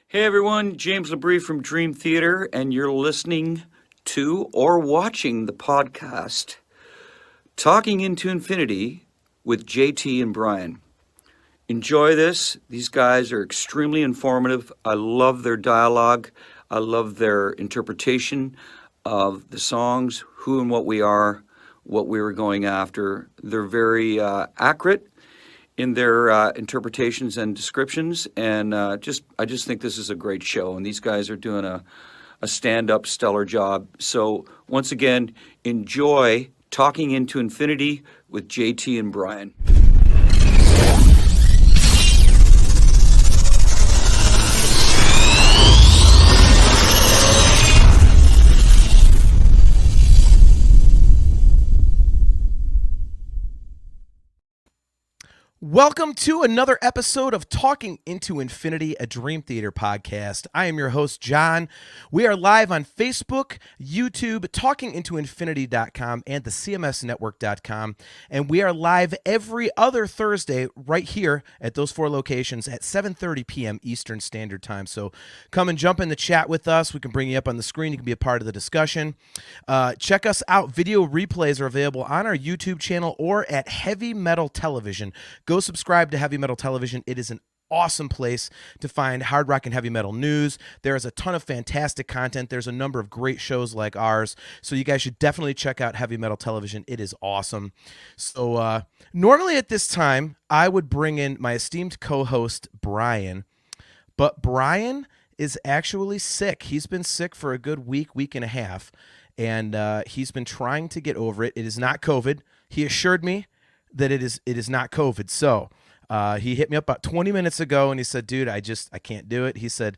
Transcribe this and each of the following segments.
Hey everyone, James Labrie from Dream Theater, and you're listening to or watching the podcast Talking into Infinity with JT and Brian. Enjoy this. These guys are extremely informative. I love their dialogue. I love their interpretation of the songs, who and what we are, what we were going after. They're very accurate in their interpretations and descriptions, and I just think this is a great show, and these guys are doing a stand-up stellar job. So once again, enjoy Talking into Infinity with JT and Brian. Welcome to another episode of Talking into Infinity, a Dream Theater podcast. I am your host, John. We are live on Facebook, YouTube, talkingintoinfinity.com, and the CMSnetwork.com. And we are live every other Thursday right here at those four locations at 7:30 p.m. Eastern Standard Time. So come and jump in the chat with us. We can bring you up on the screen. You can be a part of the discussion. Check us out. Video replays are available on our YouTube channel or at Heavy Metal Television. Go subscribe to Heavy Metal Television. It is an awesome place to find hard rock and heavy metal news. There is a ton of fantastic content. There's a number of great shows like ours. So you guys should definitely check out Heavy Metal Television. It is awesome. So normally at this time, I would bring in my esteemed co-host, Brian. But Brian is actually sick. He's been sick for a good week and a half. And he's been trying to get over it. It is not COVID. He assured me that it is not COVID. So he hit me up about 20 minutes ago and he said, dude, I can't do it. He said,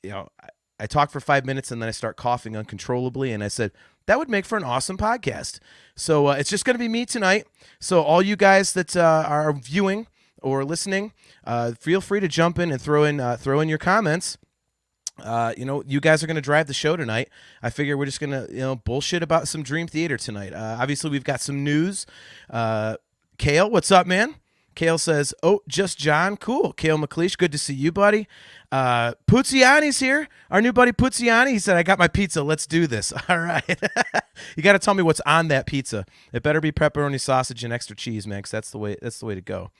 I talk for 5 minutes and then I start coughing uncontrollably. And I said, that would make for an awesome podcast. So it's just going to be me tonight. So all you guys that are viewing or listening, feel free to jump in and throw in your comments. You guys are going to drive the show tonight. I figure we're just going to, bullshit about some Dream Theater tonight. Obviously we've got some news. Kale, what's up, man? Kale says, oh, just John. Cool. Kale McLeish, good to see you, buddy. Puziani's here. Our new buddy Puziani. He said, I got my pizza. Let's do this. All right. You got to tell me what's on that pizza. It better be pepperoni sausage and extra cheese, man, 'cause that's the way to go.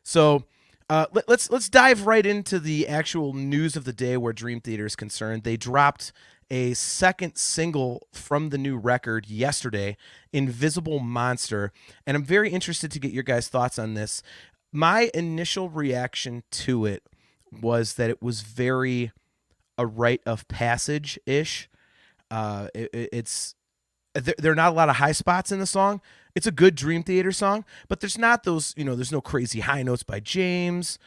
So let's dive right into the actual news of the day where Dream Theater is concerned. They dropped a second single from the new record yesterday, Invisible Monster, and I'm very interested to get your guys' thoughts on this. My initial reaction to it was that it was very a rite of passage-ish. It's there are not a lot of high spots in the song. It's a good Dream Theater song, but there's not those, there's no crazy high notes by James.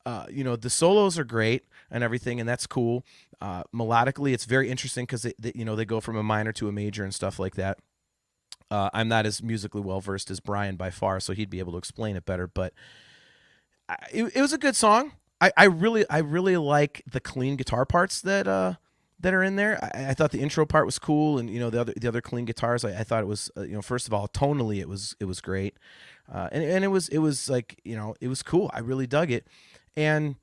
The solos are great and everything, and that's cool. Melodically, it's very interesting because they go from a minor to a major and stuff like that. I'm not as musically well versed as Brian by far, so he'd be able to explain it better. But it was a good song. I really like the clean guitar parts that are in there. I thought the intro part was cool, and the other clean guitars. I thought it was first of all tonally it was great, and it was like it was cool. I really dug it, and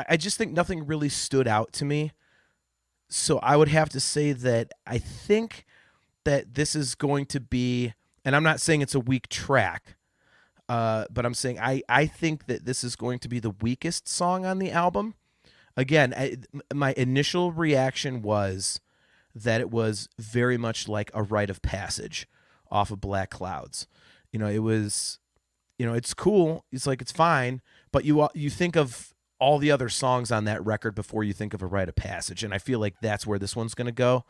I just think nothing really stood out to me. So I would have to say that I think that this is going to be, and I'm not saying it's a weak track, but I'm saying I think that this is going to be the weakest song on the album. Again, my initial reaction was that it was very much like a rite of passage off of Black Clouds. It was, it's cool. It's like, it's fine, but you think of all the other songs on that record before you think of a rite of passage. And I feel like that's where this one's going to go.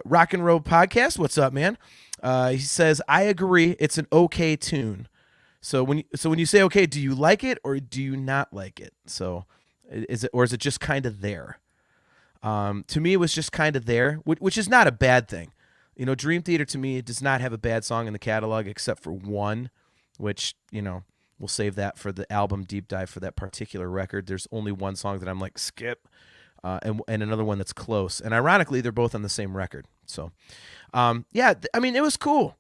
Rock and Roll Podcast, what's up, man? He says, I agree. It's an okay tune. So when you say okay, do you like it or do you not like it? So is it just kind of there? To me, it was just kind of there, which is not a bad thing. Dream Theater to me does not have a bad song in the catalog except for one, which, we'll save that for the album deep dive for that particular record. There's only one song that I'm like, skip, and another one that's close. And ironically, they're both on the same record. So, it was cool.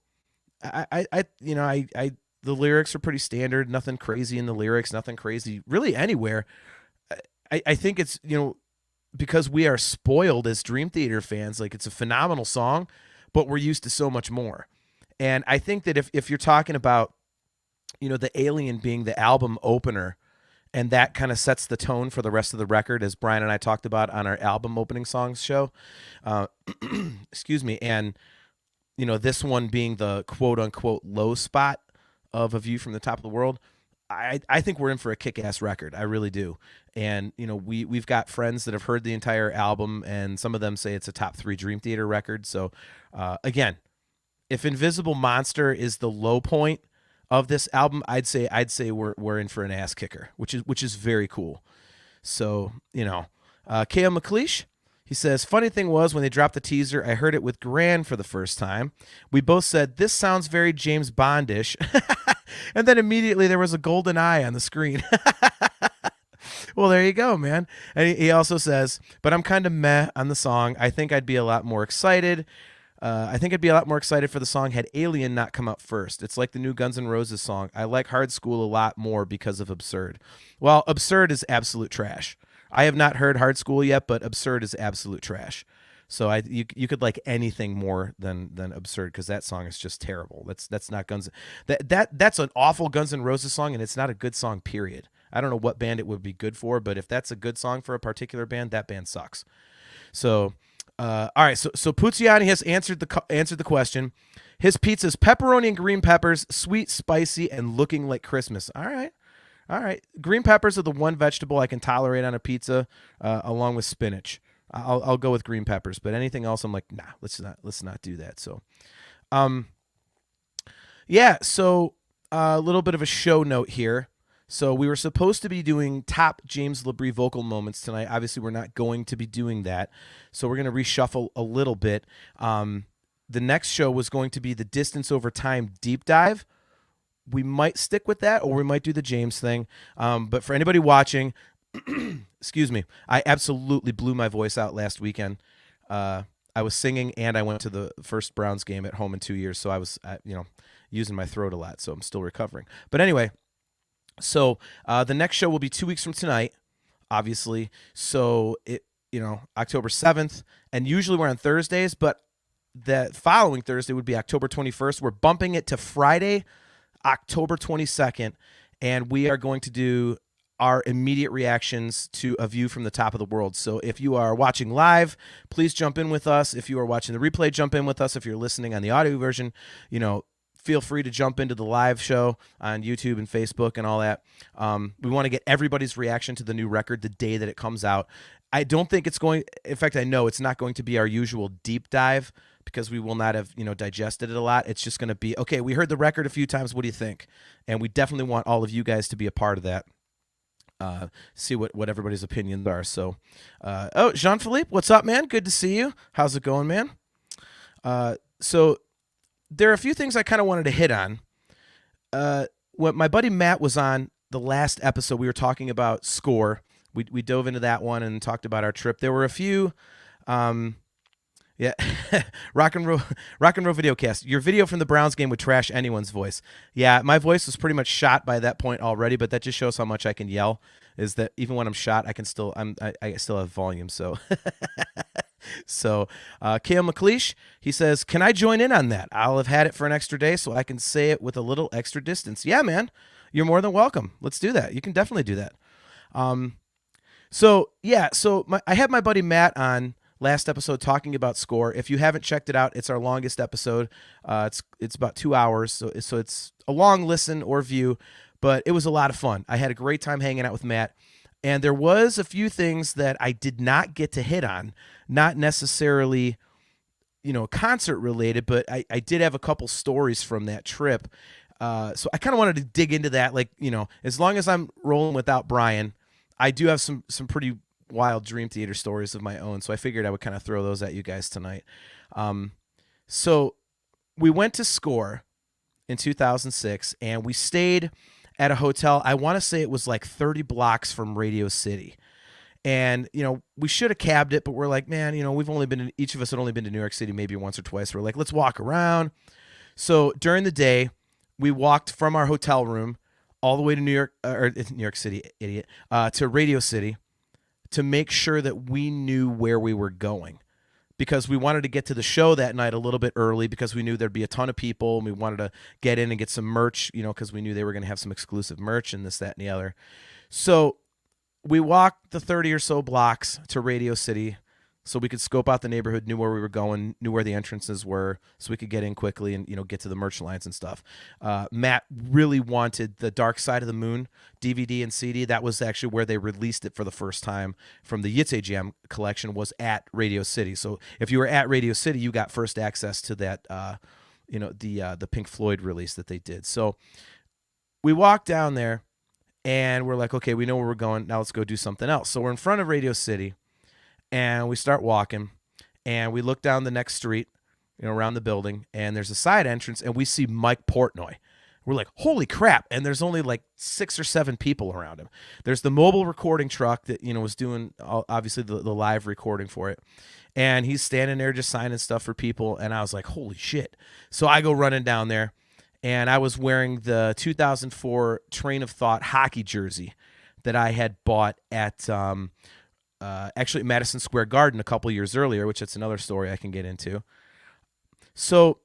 The lyrics are pretty standard. Nothing crazy in the lyrics. Nothing crazy really anywhere. I think it's because we are spoiled as Dream Theater fans. Like, it's a phenomenal song, but we're used to so much more. And I think that if you're talking about, the Alien being the album opener, and that kind of sets the tone for the rest of the record, as Brian and I talked about on our album opening songs show. Excuse me. And, this one being the quote unquote low spot of A View from the Top of the World. I think we're in for a kick-ass record. I really do. And, we've got friends that have heard the entire album, and some of them say it's a top 3 Dream Theater record. So, again, if Invisible Monster is the low point of this album, I'd say we're in for an ass kicker, which is very cool. So, K.O. McLeish, he says, funny thing was, when they dropped the teaser, I heard it with Gran for the first time. We both said, this sounds very James Bondish. And then immediately there was a golden eye on the screen. Well, there you go, man. And he also says, but I'm kind of meh on the song. I think I'd be a lot more excited. For the song had Alien not come out first. It's like the new Guns N' Roses song. I like Hard School a lot more because of Absurd. Well, Absurd is absolute trash. I have not heard Hard School yet, but Absurd is absolute trash. So you could like anything more than Absurd, because that song is just terrible. That's not Guns. That's an awful Guns N' Roses song, and it's not a good song, period. I don't know what band it would be good for, but if that's a good song for a particular band, that band sucks. So, all right. So Puziani has answered the question. His pizza's pepperoni and green peppers, sweet, spicy, and looking like Christmas. All right. Green peppers are the one vegetable I can tolerate on a pizza, along with spinach. I'll go with green peppers, but anything else, I'm like, nah, let's not do that. So, yeah. So a little bit of a show note here. So we were supposed to be doing top James LaBrie vocal moments tonight. Obviously, we're not going to be doing that. So we're going to reshuffle a little bit. The next show was going to be the Distance Over Time deep dive. We might stick with that, or we might do the James thing. But for anybody watching, excuse me, I absolutely blew my voice out last weekend. I was singing, and I went to the first Browns game at home in 2 years. So I was, using my throat a lot. So I'm still recovering. But anyway. So the next show will be 2 weeks from tonight, obviously. So October 7th, and usually we're on Thursdays, but the following Thursday would be October 21st. We're bumping it to Friday, October 22nd, and we are going to do our immediate reactions to A View from the Top of the World. So if you are watching live, please jump in with us. If you are watching the replay, jump in with us. If you're listening on the audio version, feel free to jump into the live show on YouTube and Facebook and all that. We want to get everybody's reaction to the new record the day that it comes out. I don't think it's going, in fact, I know it's not going to be our usual deep dive, because we will not have, digested it a lot. It's just going to be, okay, we heard the record a few times. What do you think? And we definitely want all of you guys to be a part of that. See what everybody's opinions are. So, Jean-Philippe, what's up, man? Good to see you. How's it going, man? So there are a few things I kind of wanted to hit on. When my buddy Matt was on the last episode, we were talking about Score. We dove into that one and talked about our trip. There were a few, rock and roll videocast. Your video from the Browns game would trash anyone's voice. Yeah, my voice was pretty much shot by that point already, but that just shows how much I can yell. Is that even when I'm shot, I still have volume. So. So, K.O. McLeish, he says, can I join in on that? I'll have had it for an extra day so I can say it with a little extra distance. Yeah, man, you're more than welcome. Let's do that. You can definitely do that. I had my buddy Matt on last episode talking about Score. If you haven't checked it out, it's our longest episode. It's about 2 hours, so it's a long listen or view, but it was a lot of fun. I had a great time hanging out with Matt. And there was a few things that I did not get to hit on, not necessarily, concert related, but I did have a couple stories from that trip. So I kind of wanted to dig into that. Like, as long as I'm rolling without Brian, I do have some pretty wild Dream Theater stories of my own. So I figured I would kind of throw those at you guys tonight. So we went to Score in 2006, and we stayed at a hotel. I want to say it was like 30 blocks from Radio City. And, we should have cabbed it, but we're like, man, each of us had only been to New York City maybe once or twice. We're like, let's walk around. So during the day, we walked from our hotel room all the way to New York City, idiot, to Radio City, to make sure that we knew where we were going, because we wanted to get to the show that night a little bit early because we knew there'd be a ton of people, and we wanted to get in and get some merch, because we knew they were going to have some exclusive merch and this, that, and the other. So we walked the 30 or so blocks to Radio City so we could scope out the neighborhood, knew where we were going, knew where the entrances were, so we could get in quickly and get to the merch lines and stuff. Matt really wanted the Dark Side of the Moon DVD and CD. That was actually where they released it for the first time from the Yitzhak Jam collection, was at Radio City. So if you were at Radio City, you got first access to that, the Pink Floyd release that they did. So we walked down there, and we're like, okay, we know where we're going. Now let's go do something else. So we're in front of Radio City, and we start walking, and we look down the next street, around the building, and there's a side entrance, and we see Mike Portnoy. We're like, holy crap. And there's only like 6 or 7 people around him. There's the mobile recording truck that, was doing obviously the live recording for it. And he's standing there just signing stuff for people. And I was like, holy shit. So I go running down there, and I was wearing the 2004 Train of Thought hockey jersey that I had bought at actually Madison Square Garden a couple years earlier, which that's another story I can get into. So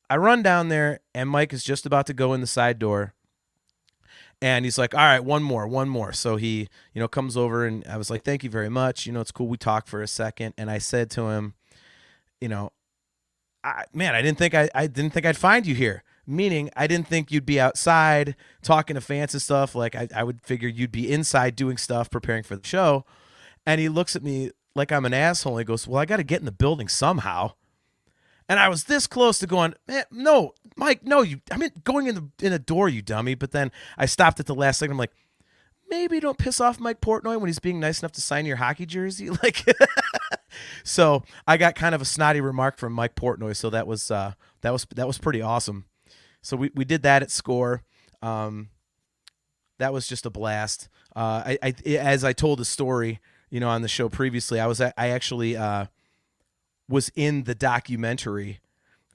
I run down there, and Mike is just about to go in the side door, and he's like, all right, one more. So he, comes over, and I was like, thank you very much. It's cool. We talked for a second, and I said to him, I didn't think I'd find you here. Meaning, I didn't think you'd be outside talking to fans and stuff. Like, I would figure you'd be inside doing stuff, preparing for the show. And he looks at me like I'm an asshole. He goes, well, I got to get in the building somehow. And I was this close to going, man, no, Mike, no, I meant going in the door, you dummy. But then I stopped at the last second. I'm like, maybe don't piss off Mike Portnoy when he's being nice enough to sign your hockey jersey. Like, so I got kind of a snotty remark from Mike Portnoy. So that was pretty awesome. So we did that at Score. That was just a blast. As I told the story, on the show previously, I actually was in the documentary.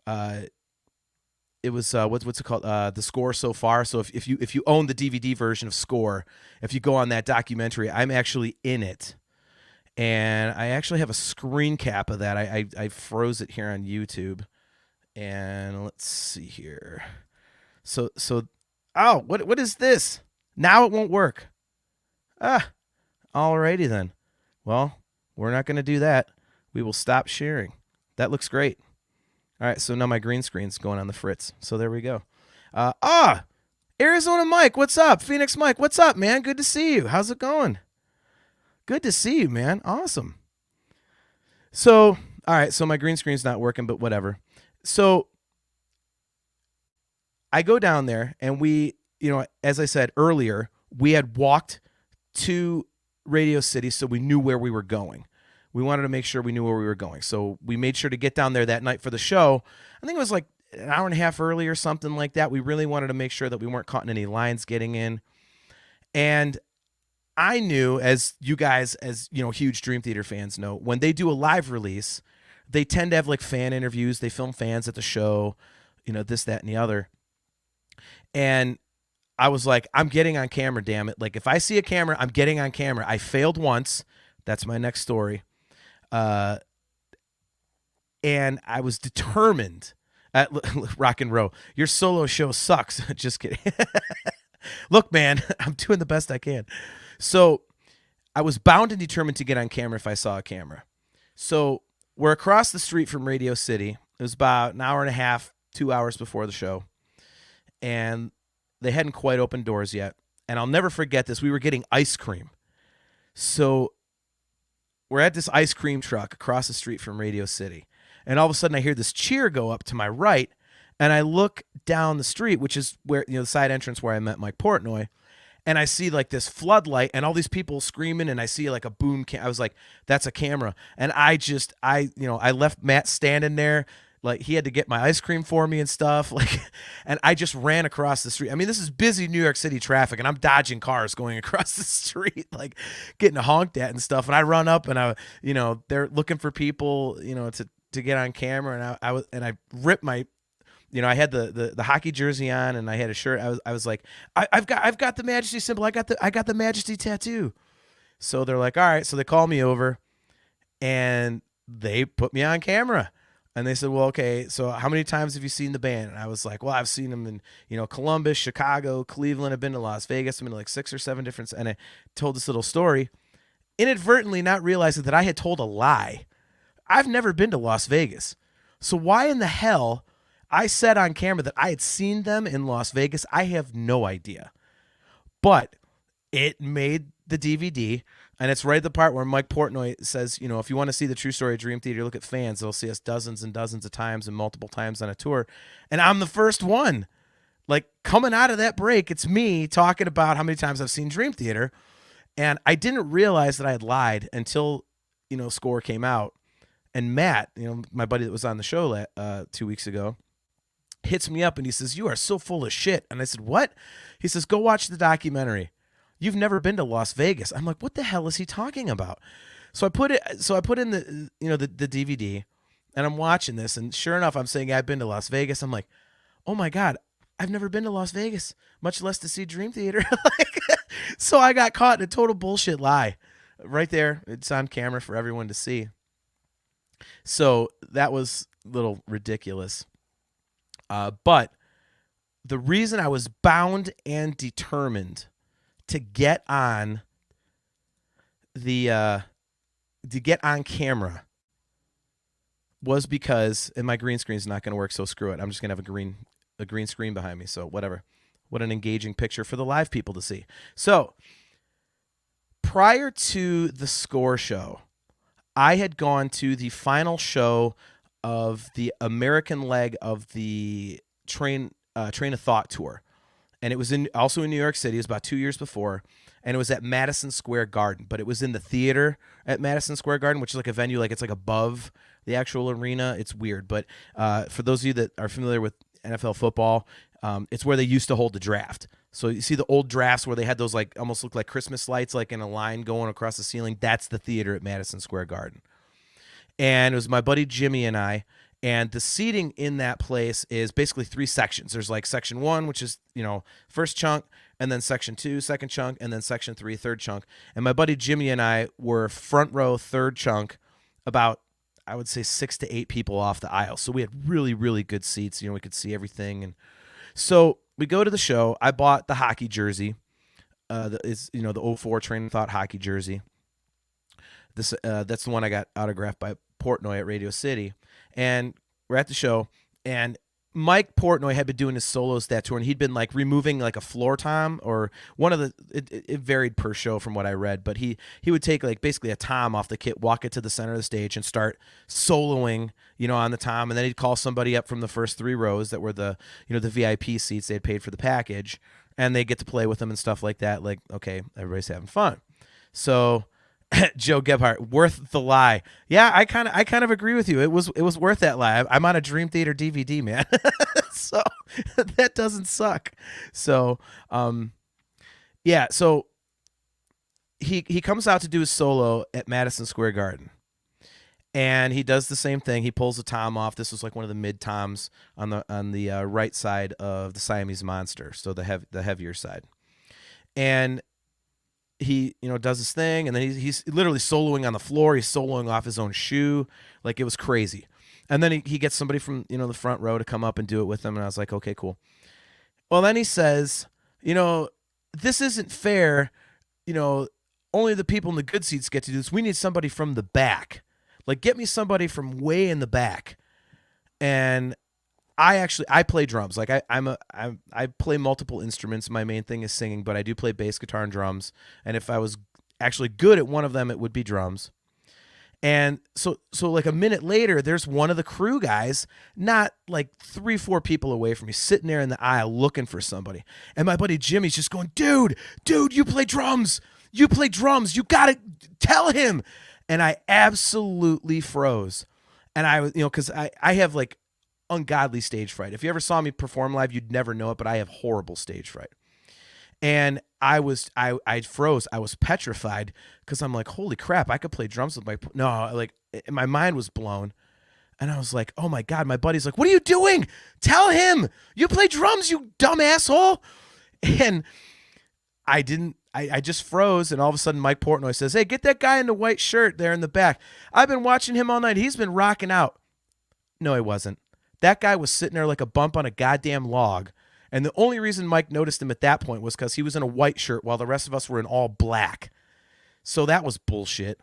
It was what's it called? The Score So Far. So if you own the DVD version of Score, if you go on that documentary, I'm actually in it, and I actually have a screen cap of that. I froze it here on YouTube, and let's see here. So oh, what is this? Now it won't work. Alrighty then. Well, we're not going to do that. We will stop sharing. That looks great. All right, so now my green screen's going on the fritz. So there we go. Arizona Mike, what's up? Phoenix Mike, what's up, man? Good to see you. How's it going? Good to see you, man. Awesome. So, all right, so my green screen's not working, but whatever. So I go down there, and we, as I said earlier, we had walked to Radio City, so we knew where we were going. We wanted to make sure we knew where we were going. So we made sure to get down there that night for the show. I think it was like an hour and a half early or something like that. We really wanted to make sure that we weren't caught in any lines getting in. And I knew, as you guys, as huge Dream Theater fans know, when they do a live release, they tend to have like fan interviews. They film fans at the show, this, that, and the other. And I was like, I'm getting on camera, damn it. Like, if I see a camera, I'm getting on camera. I failed once. That's my next story. And I was determined at Rock and Roll. Your solo show sucks. Just kidding. Look, man, I'm doing the best I can. So I was bound and determined to get on camera if I saw a camera. So we're across the street from Radio City. It was about an hour and a half, 2 hours before the show. And they hadn't quite opened doors yet. And I'll never forget this. We were getting ice cream. So we're at this ice cream truck across the street from Radio City. And all of a sudden I hear this cheer go up to my right. And I look down the street, which is where, the side entrance where I met Mike Portnoy. And I see like this floodlight and all these people screaming. And I see like a boom. I was like, that's a camera. And I left Matt standing there. Like, he had to get my ice cream for me and stuff. Like, and I just ran across the street. I mean, this is busy New York City traffic, and I'm dodging cars going across the street, like getting honked at and stuff. And I run up, and they're looking for people, to get on camera. And I ripped my, I had the hockey jersey on, and I had a shirt. I was like, I've got the Majesty symbol. I got the Majesty tattoo. So they're like, all right. So they call me over and they put me on camera. And they said, well, okay, so how many times have you seen the band? And I was like, well, I've seen them in, Columbus, Chicago, Cleveland. I've been to Las Vegas. I've been to like 6 or 7 different, and I told this little story, inadvertently not realizing that I had told a lie. I've never been to Las Vegas. So why in the hell I said on camera that I had seen them in Las Vegas, I have no idea. But it made the DVD, and it's right at the part where Mike Portnoy says, if you want to see the true story of Dream Theater, look at fans. They'll see us dozens and dozens of times and multiple times on a tour. And I'm the first one. Like, coming out of that break, it's me talking about how many times I've seen Dream Theater. And I didn't realize that I had lied until, Score came out. And Matt, my buddy that was on the show 2 weeks ago, hits me up and he says, "You are so full of shit." And I said, "What?" He says, "Go watch the documentary. You've never been to Las Vegas." I'm like, what the hell is he talking about? So I put in the the DVD, and I'm watching this, and sure enough, I'm saying I've been to Las Vegas. I'm like, oh my God, I've never been to Las Vegas, much less to see Dream Theater. So I got caught in a total bullshit lie. Right there, it's on camera for everyone to see. So that was a little ridiculous. But the reason I was bound and determined to get on camera was because, and my green screen is not going to work, so screw it. I'm just going to have a green screen behind me, so whatever. What an engaging picture for the live people to see. So prior to the Score show, I had gone to the final show of the American leg of the Train of Thought tour. And it was also in New York City. It was about 2 years before. And it was at Madison Square Garden. But it was in the theater at Madison Square Garden, which is like a venue, like it's like above the actual arena. It's weird. But for those of you that are familiar with NFL football, it's where they used to hold the draft. So you see the old drafts where they had those like almost look like Christmas lights, like in a line going across the ceiling. That's the theater at Madison Square Garden. And it was my buddy Jimmy and I. And the seating in that place is basically 3 sections. There's like section 1, which is, first chunk, and then section 2, second chunk, and then section 3, third chunk. And my buddy Jimmy and I were front row, third chunk, about, I would say 6 to 8 people off the aisle. So we had really, really good seats. We could see everything. And so we go to the show. I bought the hockey jersey. The 04 Train of Thought hockey jersey. That's the one I got autographed by Portnoy at Radio City. And we're at the show, and Mike Portnoy had been doing his solos that tour, and he'd been like removing like a floor tom, or one of the, it varied per show from what I read, but he would take like basically a tom off the kit, walk it to the center of the stage, and start soloing, on the tom, and then he'd call somebody up from the first 3 rows that were the, the VIP seats they had paid for the package, and they get to play with them and stuff like that. Like, okay, everybody's having fun. So Joe Gebhardt, worth the lie. Yeah, I kind of agree with you. It was worth that lie. I'm on a Dream Theater DVD, man. So that doesn't suck. So yeah, so he comes out to do his solo at Madison Square Garden. And he does the same thing. He pulls the tom off. This was like one of the mid toms on the right side of the Siamese Monster, so the heavier side. And he, does his thing, and then he's literally soloing on the floor. He's soloing off his own shoe. Like, it was crazy. And then he gets somebody from, the front row to come up and do it with him, and I was like, okay, cool. Well, then he says, this isn't fair. Only the people in the good seats get to do this. We need somebody from the back. Like, get me somebody from way in the back. And I play drums. Like I play multiple instruments. My main thing is singing, but I do play bass, guitar, and drums. And if I was actually good at one of them, it would be drums. And so like a minute later, there's one of the crew guys, not like 3-4 people away from me, sitting there in the aisle looking for somebody. And my buddy Jimmy's just going, dude, you play drums. You play drums. You got to tell him. And I absolutely froze. And I was, because I have like ungodly stage fright. If you ever saw me perform live, you'd never know it, but I have horrible stage fright. And I froze. I was petrified because I'm like, holy crap, I could play drums with my mind was blown. And I was like, oh my God, my buddy's like, what are you doing? Tell him you play drums, you dumb asshole. And I didn't I just froze, and all of a sudden Mike Portnoy says, "Hey, get that guy in the white shirt there in the back. I've been watching him all night. He's been rocking out." No, he wasn't. That guy was sitting there like a bump on a goddamn log. And the only reason Mike noticed him at that point was because he was in a white shirt while the rest of us were in all black. So that was bullshit.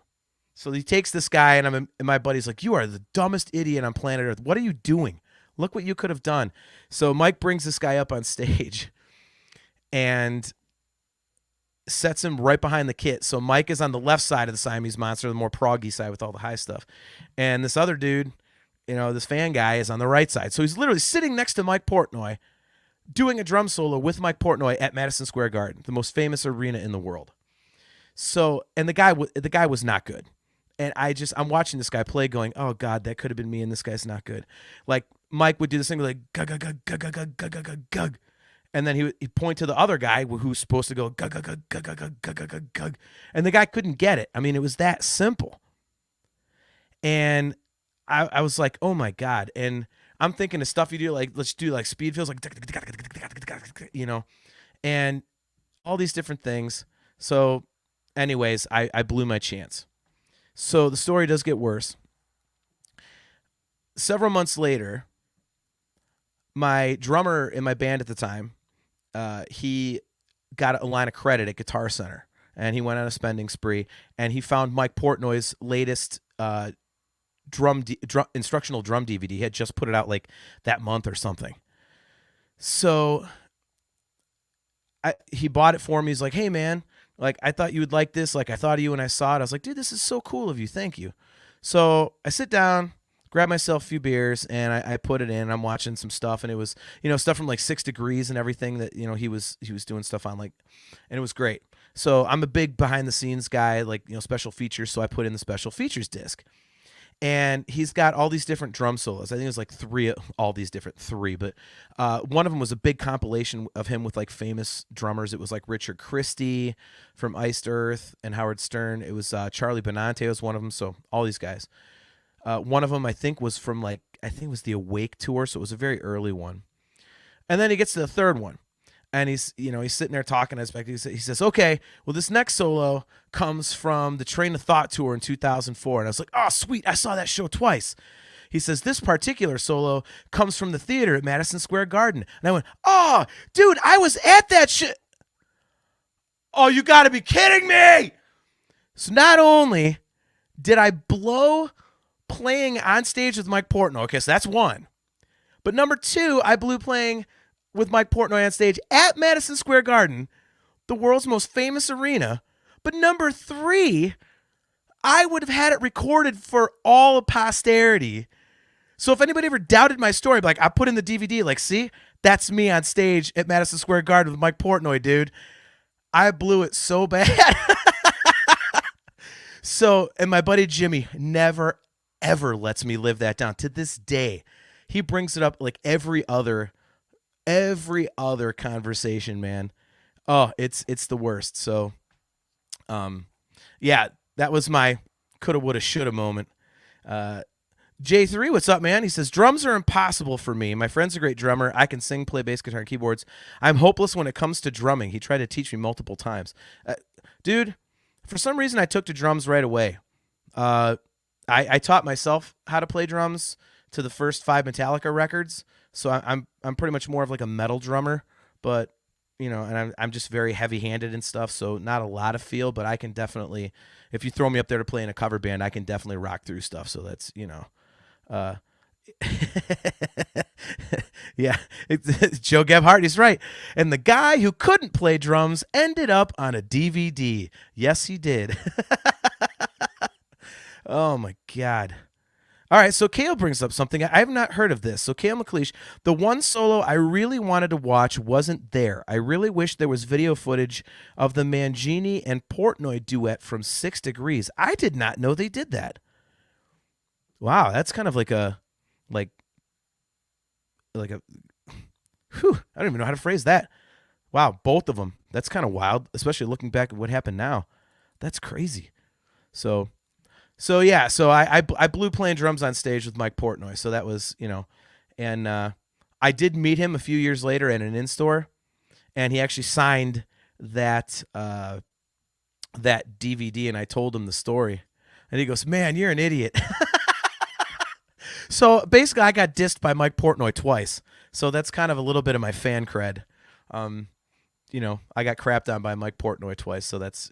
So he takes this guy, and my buddy's like, "You are the dumbest idiot on planet Earth. What are you doing? Look what you could have done." So Mike brings this guy up on stage and sets him right behind the kit. So Mike is on the left side of the Siamese Monster, the more proggy side with all the high stuff. And this other dude, this fan guy, is on the right side. So he's literally sitting next to Mike Portnoy doing a drum solo with Mike Portnoy at Madison Square Garden, the most famous arena in the world. So, and the guy was not good. And I'm watching this guy play going, "Oh God, that could have been me, and this guy's not good." Like Mike would do this thing like gug gug gug gug gug gug gug gug gug. And then he'd point to the other guy who's supposed to go gug gug gug gug gug gug gug gug gug. And the guy couldn't get it. I mean, it was that simple. And I was like, "Oh my God." And I'm thinking of stuff you do, like, let's do like speed fills, like, and all these different things. So anyways, I blew my chance. So the story does get worse. Several months later, my drummer in my band at the time, he got a line of credit at Guitar Center, and he went on a spending spree, and he found Mike Portnoy's latest instructional drum DVD. He had just put it out like that month or something. So he bought it for me. He's like, "Hey man, like, I thought you would like this. Like, I thought of you when I saw it." I was like, "Dude, this is so cool of you. Thank you." So I sit down, grab myself a few beers, and I put it in. I'm watching some stuff, and it was, stuff from like 6 Degrees and everything that, he was doing stuff on, like, and it was great. So I'm a big behind the scenes guy, like, special features. So I put in the special features disc. And he's got all these different drum solos. I think it was like three, but one of them was a big compilation of him with like famous drummers. It was like Richard Christie from Iced Earth and Howard Stern. It was Charlie Benante was one of them. So all these guys. One of them I think was from it was the Awake tour. So it was a very early one. And then he gets to the third one. And he's sitting there talking. He says, "Okay, well, this next solo comes from the Train of Thought tour in 2004. And I was like, "Oh, sweet. I saw that show twice." He says, "This particular solo comes from the theater at Madison Square Garden." And I went, "Oh, dude, I was at that shit." "Oh, you got to be kidding me." So not only did I blow playing on stage with Mike Portnoy, okay, so that's one. But number two, I blew playing with Mike Portnoy on stage at Madison Square Garden, the world's most famous arena. But number three, I would have had it recorded for all of posterity. So if anybody ever doubted my story, like, I put in the DVD, like, "See, that's me on stage at Madison Square Garden with Mike Portnoy, dude." I blew it so bad. So, and my buddy Jimmy never, ever lets me live that down. To this day, he brings it up like every other conversation, man. Oh, it's the worst. So, yeah, that was my coulda, woulda, shoulda moment. J3, what's up, man? He says, "Drums are impossible for me. My friend's a great drummer. I can sing, play bass guitar, and keyboards. I'm hopeless when it comes to drumming. He tried to teach me multiple times." Dude, for some reason, I took to drums right away. I taught myself how to play drums to the first 5 Metallica records. So I'm pretty much more of like a metal drummer, but and I'm just very heavy-handed and stuff, so not a lot of feel, but I can definitely, if you throw me up there to play in a cover band, I can definitely rock through stuff. So that's yeah, Joe Gebhardt, he's right. "And the guy who couldn't play drums ended up on a DVD." Yes, he did. Oh my God. All right, so Kale brings up something. I have not heard of this. So Kale McLeish, "The one solo I really wanted to watch wasn't there. I really wish there was video footage of the Mangini and Portnoy duet from 6 Degrees. I did not know they did that." Wow, that's kind of like a whew, I don't even know how to phrase that. Wow, both of them. That's kind of wild, especially looking back at what happened now. That's crazy. So yeah, so I blew playing drums on stage with Mike Portnoy. So that was, and I did meet him a few years later at an in-store, and he actually signed that that DVD, and I told him the story, and he goes, "Man, you're an idiot." So basically, I got dissed by Mike Portnoy twice. So that's kind of a little bit of my fan cred. I got crapped on by Mike Portnoy twice. So that's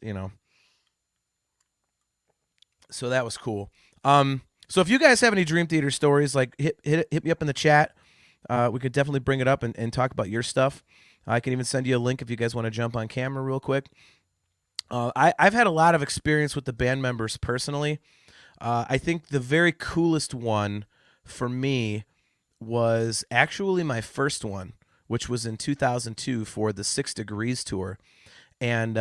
so that was cool. So if you guys have any Dream Theater stories, like hit me up in the chat. We could definitely bring it up and talk about your stuff. I can even send you a link if you guys want to jump on camera real quick. I've had a lot of experience with the band members personally. I think the very coolest one for me was actually my first one, which was in 2002 for the 6 Degrees tour. And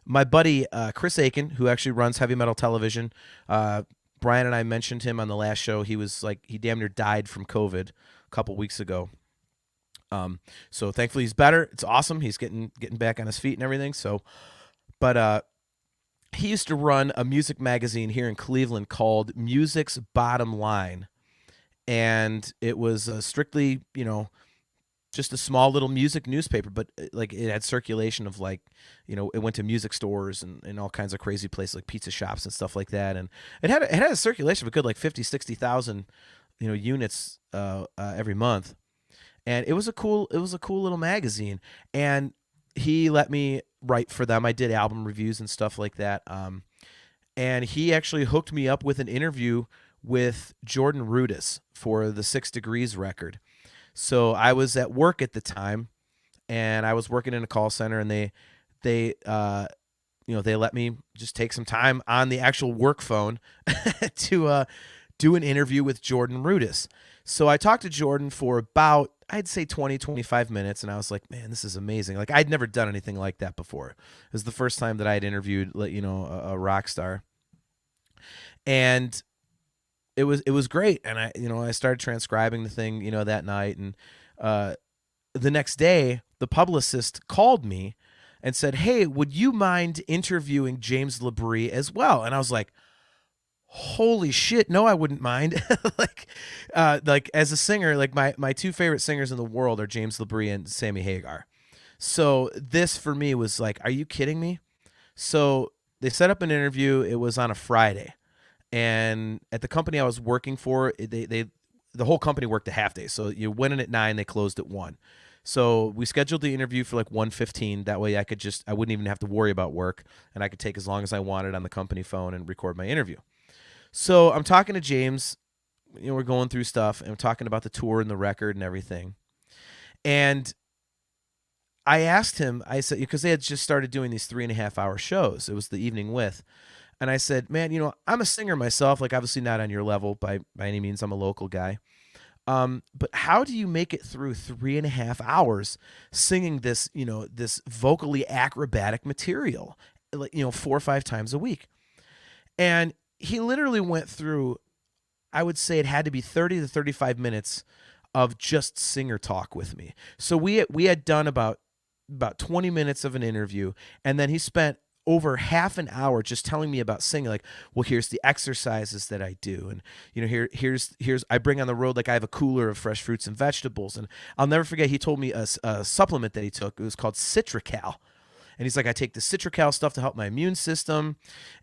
my buddy Chris Aiken, who actually runs Heavy Metal Television, Brian and I mentioned him on the last show. He was he damn near died from COVID a couple weeks ago. So thankfully he's better. It's awesome. He's getting back on his feet and everything. So, but he used to run a music magazine here in Cleveland called Music's Bottom Line, and it was strictly, just a small little music newspaper, but like it had circulation of it went to music stores and all kinds of crazy places like pizza shops and stuff like that. And it had a circulation of a good 50,000-60,000, units every month. And it was a cool little magazine. And he let me write for them. I did album reviews and stuff like that. And he actually hooked me up with an interview with Jordan Rudess for the 6 Degrees record. So I was at work at the time, and I was working in a call center, and they let me just take some time on the actual work phone to do an interview with Jordan Rudess. So I talked to Jordan for about, I'd say 20, 25 minutes, and I was like, man, this is amazing. Like, I'd never done anything like that before. It was the first time that I had interviewed, a rock star. And it was great. And I started transcribing the thing, that night. And the next day, the publicist called me and said, hey, would you mind interviewing James LaBrie as well? And I was like, holy shit, no, I wouldn't mind. like as a singer, my two favorite singers in the world are James LaBrie and Sammy Hagar. So this for me was like, are you kidding me? So they set up an interview. It was on a Friday. And at the company I was working for, the whole company worked a half day. So you went in at 9, they closed at 1. So we scheduled the interview for 1:15. That way I wouldn't even have to worry about work, and I could take as long as I wanted on the company phone and record my interview. So I'm talking to James, we're going through stuff, and I'm talking about the tour and the record and everything. And I asked him, I said, because they had just started doing these 3.5-hour shows. It was the evening with. And I said, man, I'm a singer myself, obviously not on your level by any means. I'm a local guy. But how do you make it through 3.5 hours singing this, this vocally acrobatic material, 4 or 5 times a week? And he literally went through, I would say it had to be 30 to 35 minutes of just singer talk with me. So we had done about 20 minutes of an interview, and then he spent over half an hour just telling me about singing. Well, here's the exercises that I do. And, here's I bring on the road, I have a cooler of fresh fruits and vegetables. And I'll never forget, he told me a supplement that he took. It was called Citrical. And he's like, I take the Citrical stuff to help my immune system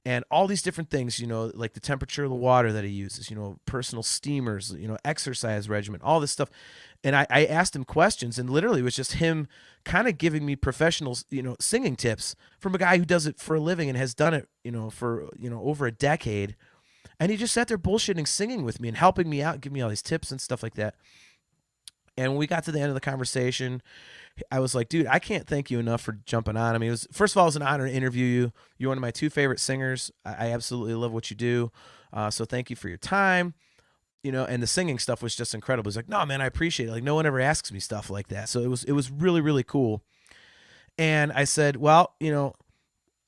and all these different things, like the temperature of the water that he uses, personal steamers, exercise regimen, all this stuff. And I asked him questions, and literally it was just him kind of giving me professional, singing tips from a guy who does it for a living and has done it, for, over a decade. And he just sat there bullshitting, singing with me and helping me out, giving me all these tips and stuff like that. And when we got to the end of the conversation, I was like, dude, I can't thank you enough for jumping on. I mean, first of all, it was an honor to interview you. You're one of my two favorite singers. I absolutely love what you do. So thank you for your time. And the singing stuff was just incredible. He's like, no, man, I appreciate it. No one ever asks me stuff like that. So it was really, really cool. And I said, well,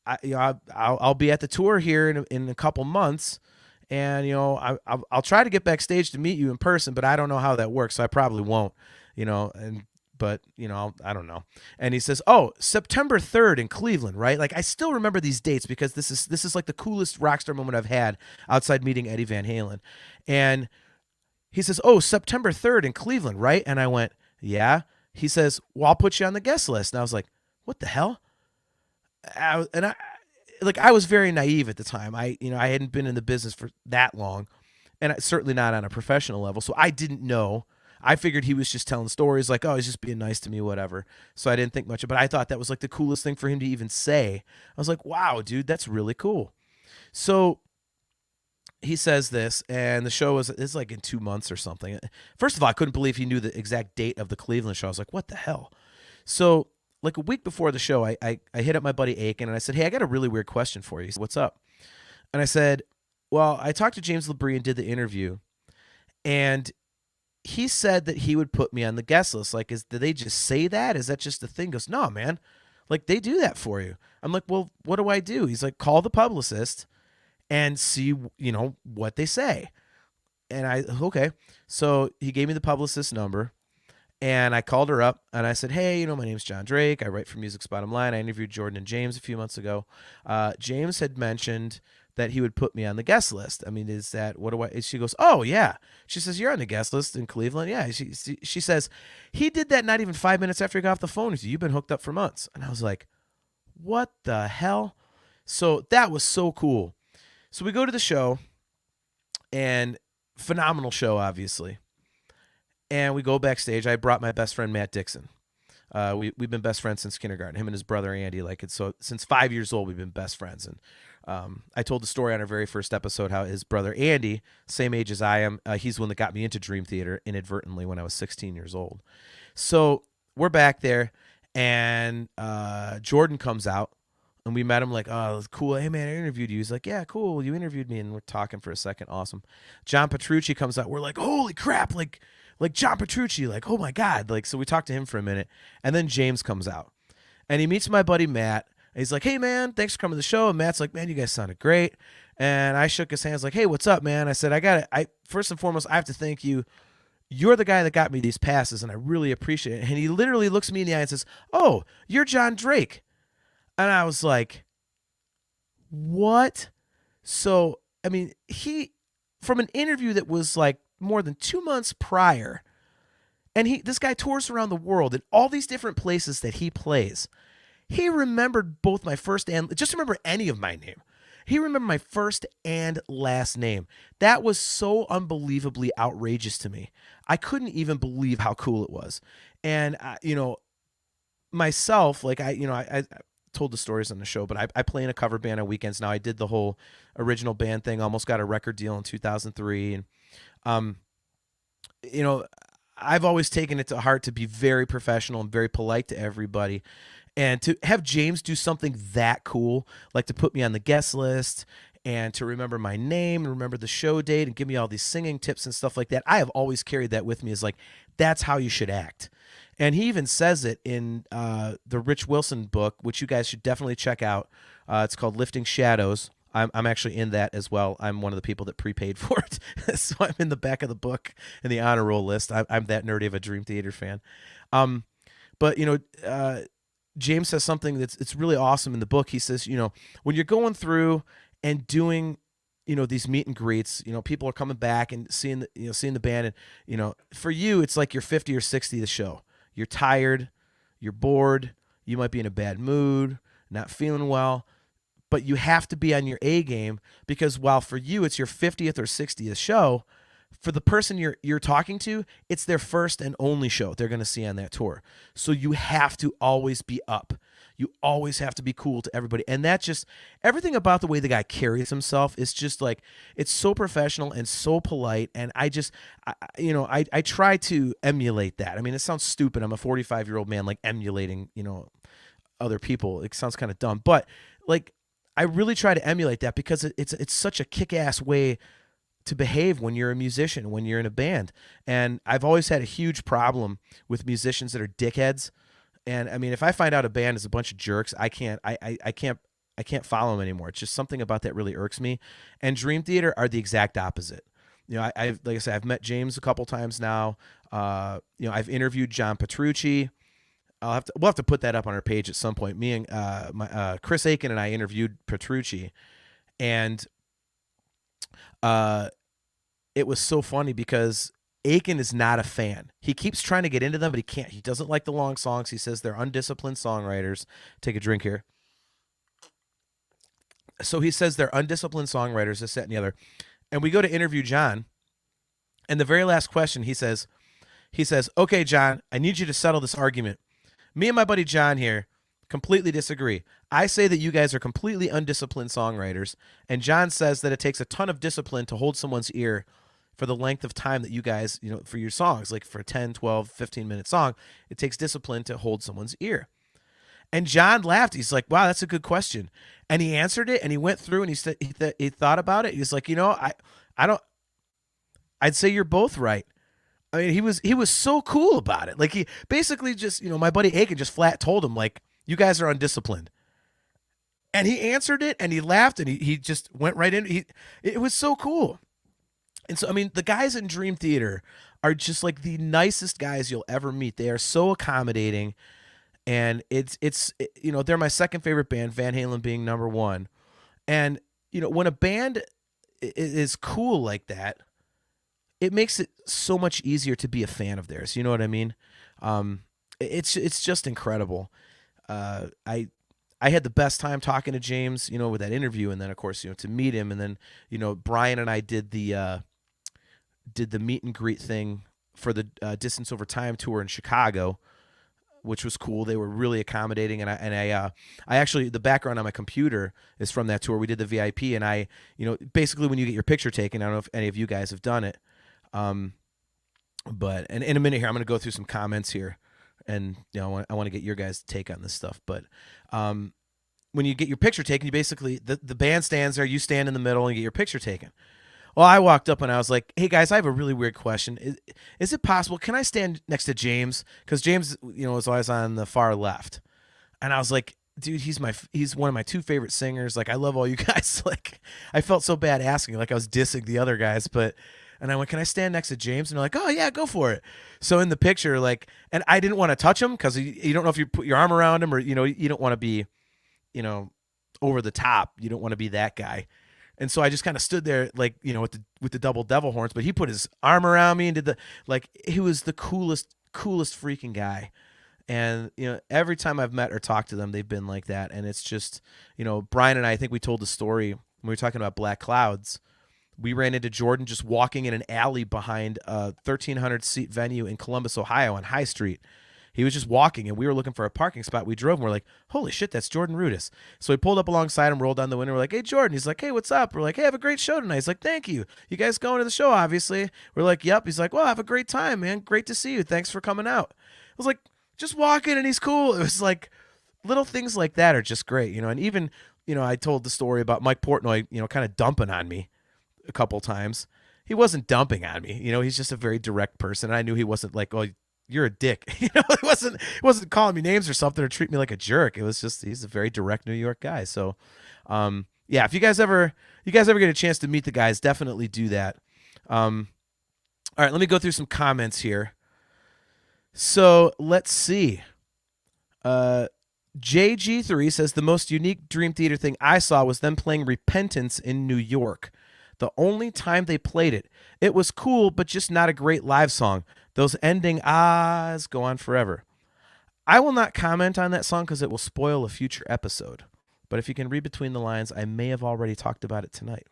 I'll be at the tour here in a couple months. And, I'll try to get backstage to meet you in person, but I don't know how that works. So I probably won't, but I don't know. And he says, oh, September 3rd in Cleveland, right? I still remember these dates because this is the coolest rock star moment I've had outside meeting Eddie Van Halen. And he says, oh, September 3rd in Cleveland, right? And I went, yeah. He says, well, I'll put you on the guest list. And I was like, what the hell? I was very naive at the time. I hadn't been in the business for that long, and certainly not on a professional level. So I didn't know. I figured he was just telling stories like, oh, he's just being nice to me, whatever. So I didn't think much of it. But I thought that was like the coolest thing for him to even say. I was like, wow, dude, that's really cool. So he says this, and the show is like in 2 months or something. First of all, I couldn't believe he knew the exact date of the Cleveland show. I was like, what the hell? So like a week before the show, I hit up my buddy Aiken, and I said, hey, I got a really weird question for you. He said, what's up? And I said, well, I talked to James LeBrie and did the interview, and he said that he would put me on the guest list. Like, did they just say that? Is that just the thing? He goes, no, man. Like, they do that for you. I'm like, well, what do I do? He's like, call the publicist and see, what they say. And okay. So he gave me the publicist's number, and I called her up, and I said, hey, my name's John Drake. I write for Music's Bottom Line. I interviewed Jordan and James a few months ago. James had mentioned that he would put me on the guest list. I mean, is that, what do I, she goes, oh, yeah. She says, you're on the guest list in Cleveland. Yeah. She says, he did that not even 5 minutes after he got off the phone. He said, you've been hooked up for months. And I was like, what the hell? So that was so cool. So we go to the show, and phenomenal show, obviously. And we go backstage. I brought my best friend, Matt Dixon. We've been best friends since kindergarten. Him and his brother, Andy. So since 5 years old, we've been best friends. And I told the story on our very first episode how his brother, Andy, same age as I am, he's the one that got me into Dream Theater inadvertently when I was 16 years old. So we're back there, and Jordan comes out. And we met him like, oh, cool. Hey, man, I interviewed you. He's like, yeah, cool. You interviewed me. And we're talking for a second. Awesome. John Petrucci comes out. We're like, holy crap. Like John Petrucci. Like, oh, my God. So we talked to him for a minute. And then James comes out. And he meets my buddy Matt. And he's like, hey, man, thanks for coming to the show. And Matt's like, man, you guys sounded great. And I shook his hands like, hey, what's up, man? I said, first and foremost, I have to thank you. You're the guy that got me these passes, and I really appreciate it. And he literally looks me in the eye and says, oh, you're John Drake. And I was like, what? So, I mean, from an interview that was like more than 2 months prior, and this guy tours around the world in all these different places that he plays. He remembered both my first and, just remember any of my name. He remembered my first and last name. That was so unbelievably outrageous to me. I couldn't even believe how cool it was. And, myself, like I told the stories on the show, but I play in a cover band on weekends now. I did the whole original band thing, almost got a record deal in 2003. And, I've always taken it to heart to be very professional and very polite to everybody. And to have James do something that cool, like to put me on the guest list and to remember my name and remember the show date and give me all these singing tips and stuff like that, I have always carried that with me as like, that's how you should act. And he even says it in the Rich Wilson book, which you guys should definitely check out. It's called Lifting Shadows. I'm actually in that as well. I'm one of the people that prepaid for it. So I'm in the back of the book in the honor roll list. I'm that nerdy of a Dream Theater fan. But James says something it's really awesome in the book. He says, when you're going through and doing, these meet and greets, people are coming back and seeing the band. And, for you, it's like you're 50 or 60 the show. You're tired, you're bored, you might be in a bad mood, not feeling well, but you have to be on your A game, because while for you it's your 50th or 60th show, for the person you're talking to, it's their first and only show they're going to see on that tour. So you have to always be up. You always have to be cool to everybody. And that just, everything about the way the guy carries himself is just like, it's so professional and so polite. And I try to emulate that. I mean, it sounds stupid. I'm a 45-year-old man, like emulating, other people. It sounds kind of dumb, but like, I really try to emulate that because it's such a kick-ass way to behave when you're a musician, when you're in a band. And I've always had a huge problem with musicians that are dickheads. And I mean, if I find out a band is a bunch of jerks, I can't follow them anymore. It's just something about that really irks me. And Dream Theater are the exact opposite. Like I said, I've met James a couple times now. I've interviewed John Petrucci. We'll have to put that up on our page at some point. Me and Chris Aiken and I interviewed Petrucci, and it was so funny because Aiken is not a fan. He keeps trying to get into them, but he can't. He doesn't like the long songs. He says they're undisciplined songwriters. Take a drink here. So he says they're undisciplined songwriters, this, that, and the other. And we go to interview John. And the very last question, he says, okay, John, I need you to settle this argument. Me and my buddy John here completely disagree. I say that you guys are completely undisciplined songwriters, and John says that it takes a ton of discipline to hold someone's ear for the length of time that you guys, for your songs, like for a 10, 12, 15-minute song, it takes discipline to hold someone's ear. And John laughed. He's like, wow, that's a good question. And he answered it, and he went through, and he said he thought about it. He's like, I'd say you're both right. I mean, he was so cool about it. Like, he basically just, my buddy Aiken just flat told him, like, you guys are undisciplined. And he answered it, and he laughed, and he just went right in. It was so cool. And so, I mean, the guys in Dream Theater are just like the nicest guys you'll ever meet. They are so accommodating, and they're my second favorite band, Van Halen being number one. And, when a band is cool like that, it makes it so much easier to be a fan of theirs. You know what I mean? It's just incredible. I had the best time talking to James, with that interview, and then of course, to meet him, and then Brian and I did the meet and greet thing for the Distance Over Time tour in Chicago, which was cool. They were really accommodating, and I actually, the background on my computer is from that tour. We did the VIP, and I basically when you get your picture taken, I don't know if any of you guys have done it. But in a minute here, I'm going to go through some comments here, and I want to get your guys' take on this stuff. But when you get your picture taken, you basically the band stands there, you stand in the middle, and you get your picture taken. Well, I walked up and I was like, "Hey guys, I have a really weird question. Is it possible? Can I stand next to James? Because James, is always on the far left." And I was like, "Dude, he's one of my two favorite singers. Like, I love all you guys." Like, I felt so bad asking, like I was dissing the other guys, but. And I went, "Can I stand next to James?" And they're like, "Oh yeah, go for it." So in the picture, like, and I didn't want to touch him because you don't know if you put your arm around him or you don't want to be, over the top. You don't want to be that guy. And so I just kind of stood there, like, with the double devil horns. But he put his arm around me and did he was the coolest freaking guy. And every time I've met or talked to them, they've been like that. And it's just, Brian and I think we told the story when we were talking about Black Clouds. We ran into Jordan just walking in an alley behind a 1,300-seat venue in Columbus, Ohio on High Street. He was just walking, and we were looking for a parking spot. We drove, and we're like, holy shit, that's Jordan Rudess. So we pulled up alongside him, rolled down the window. We're like, hey, Jordan. He's like, hey, what's up? We're like, hey, have a great show tonight. He's like, thank you. You guys going to the show, obviously? We're like, yep. He's like, well, have a great time, man. Great to see you. Thanks for coming out. I was like, just walking, and he's cool. It was like little things like that are just great, And even, I told the story about Mike Portnoy, kind of dumping on me a couple times. He wasn't dumping on me. He's just a very direct person. And I knew he wasn't like, oh, you're a dick. He wasn't calling me names or something or treat me like a jerk. It was just, he's a very direct New York guy. So, yeah, if you guys ever get a chance to meet the guys, definitely do that. All right, let me go through some comments here. So let's see. JG3 says the most unique Dream Theater thing I saw was them playing Repentance in New York. The only time they played it. It was cool, but just not a great live song. Those ending ahs go on forever. I will not comment on that song because it will spoil a future episode. But if you can read between the lines, I may have already talked about it tonight.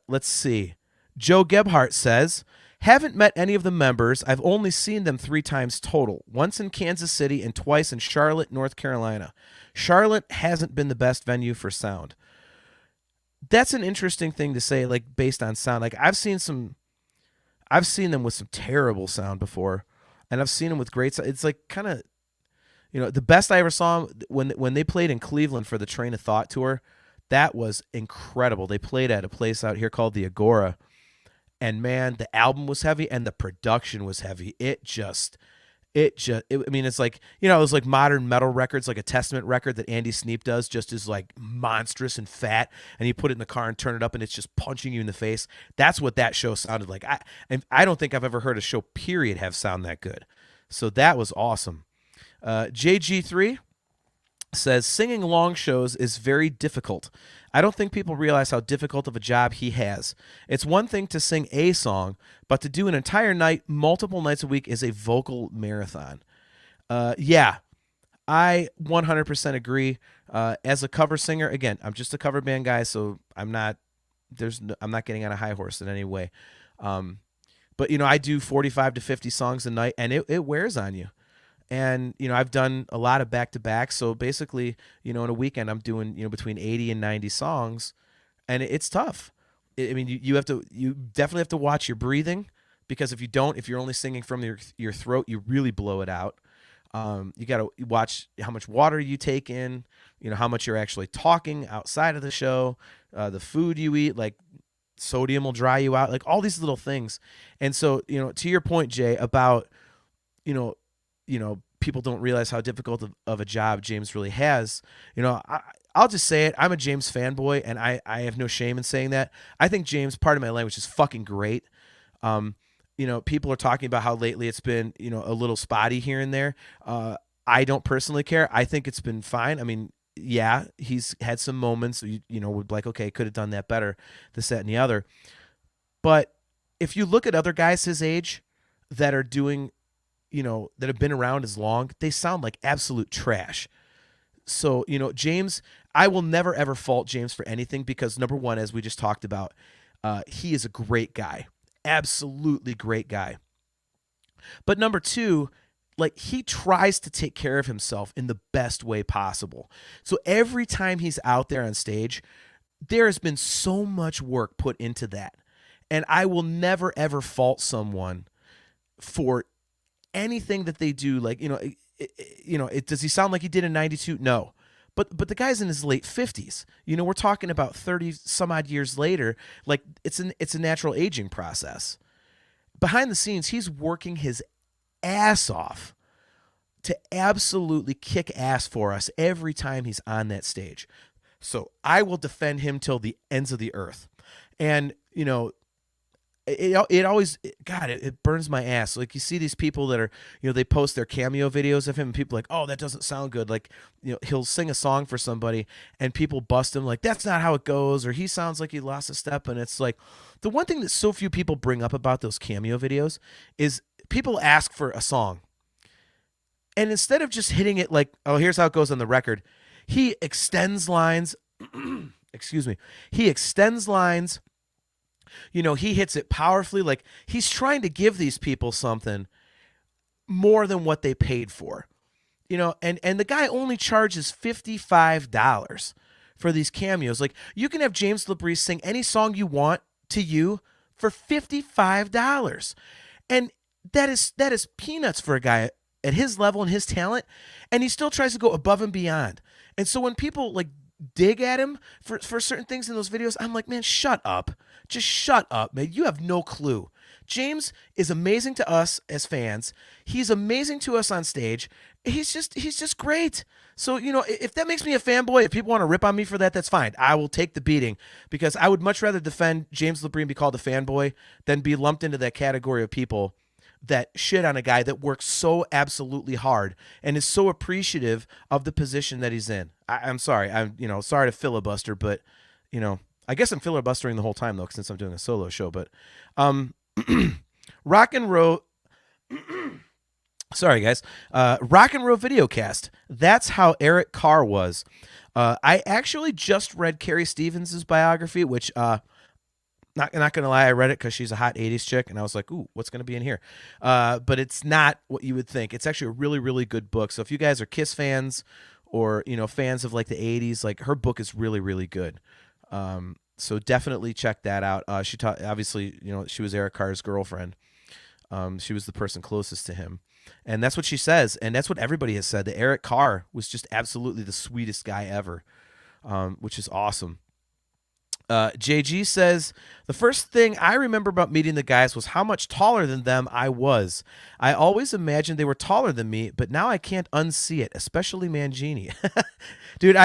Let's see. Joe Gebhardt says, haven't met any of the members. I've only seen them 3 times total. Once in Kansas City and twice in Charlotte, North Carolina. Charlotte hasn't been the best venue for sound. That's an interesting thing to say, like, based on sound. Like, I've seen them with some terrible sound before, and I've seen them with great sound. It's like kind of, the best I ever saw them when they played in Cleveland for the Train of Thought tour. That was incredible. They played at a place out here called the Agora, and man, the album was heavy and the production was heavy. It's like, it was like modern metal records, like a Testament record that Andy Sneap does, just as like monstrous and fat, and you put it in the car and turn it up and it's just punching you in the face. That's what that show sounded like. I don't think I've ever heard a show, period, have sound that good. So that was awesome. JG3 says, singing long shows is very difficult. I don't think people realize how difficult of a job he has. It's one thing to sing a song, but to do an entire night, multiple nights a week, is a vocal marathon. Yeah, I 100% agree. As a cover singer, again, I'm just a cover band guy, so I'm not getting on a high horse in any way. But I do 45 to 50 songs a night, and it wears on you. And I've done a lot of back to back, so basically, in a weekend I'm doing between 80 and 90 songs, and it's tough. I mean, you definitely have to watch your breathing, because if you're only singing from your throat, you really blow it out. You got to watch how much water you take in, how much you're actually talking outside of the show, the food you eat, like sodium will dry you out, like all these little things. And so, to your point, Jay, about, people don't realize how difficult of a job James really has. I'll just say it. I'm a James fanboy, and I have no shame in saying that. I think James, part of my language, is fucking great. People are talking about how lately it's been, a little spotty here and there. I don't personally care. I think it's been fine. I mean, yeah, he's had some moments, would like, okay, could have done that better, this, that, and the other. But if you look at other guys his age that are doing, that have been around as long, they sound like absolute trash. So, James, I will never, ever fault James for anything, because number one, as we just talked about, he is a great guy. Absolutely great guy. But number two, like, he tries to take care of himself in the best way possible. So every time he's out there on stage, there has been so much work put into that. And I will never, ever fault someone for anything that they do. Like, does he sound like he did in 92? No. But the guy's in his late 50s. We're talking about 30 some odd years later. Like, it's a natural aging process. Behind the scenes, he's working his ass off to absolutely kick ass for us every time he's on that stage. So I will defend him till the ends of the earth. And, it always, God, it burns my ass. Like, you see these people that are, they post their cameo videos of him, and people are like, oh, that doesn't sound good. Like, he'll sing a song for somebody and people bust him like, that's not how it goes, or he sounds like he lost a step. And it's like, the one thing that so few people bring up about those cameo videos is people ask for a song. And instead of just hitting it like, oh, here's how it goes on the record, he extends lines. Excuse me. He extends lines. He hits it powerfully. Like, he's trying to give these people something more than what they paid for. And the guy only charges $55 for these cameos. Like, you can have James LaBrie sing any song you want to you for $55. And that is peanuts for a guy at his level and his talent, and he still tries to go above and beyond. And so when people like dig at him for certain things in those videos, I'm like, man, shut up. Just shut up, man. You have no clue. James is amazing to us as fans. He's amazing to us on stage. He's just great. So, if that makes me a fanboy, if people want to rip on me for that, that's fine. I will take the beating, because I would much rather defend James LaBrie and be called a fanboy than be lumped into that category of people that shit on a guy that works so absolutely hard and is so appreciative of the position that he's in. I'm sorry. I'm sorry to filibuster, but I guess I'm filibustering the whole time though, since I'm doing a solo show. But Rock and Roll. Sorry, guys. Rock and Roll Videocast. That's how Eric Carr was. I actually just read Carrie Stevens' biography, which not going to lie, I read it because she's a hot 80s chick, and I was like, ooh, what's going to be in here? But it's not what you would think. It's actually a really, really good book. So if you guys are Kiss fans or, fans of like the 80s, like, her book is really, really good. So definitely check that out. She taught, obviously, she was Eric Carr's girlfriend. She was the person closest to him. And that's what she says. And that's what everybody has said, that Eric Carr was just absolutely the sweetest guy ever, which is awesome. JG says, the first thing I remember about meeting the guys was how much taller than them I was. I always imagined they were taller than me, but now I can't unsee it, especially Mangini. Dude,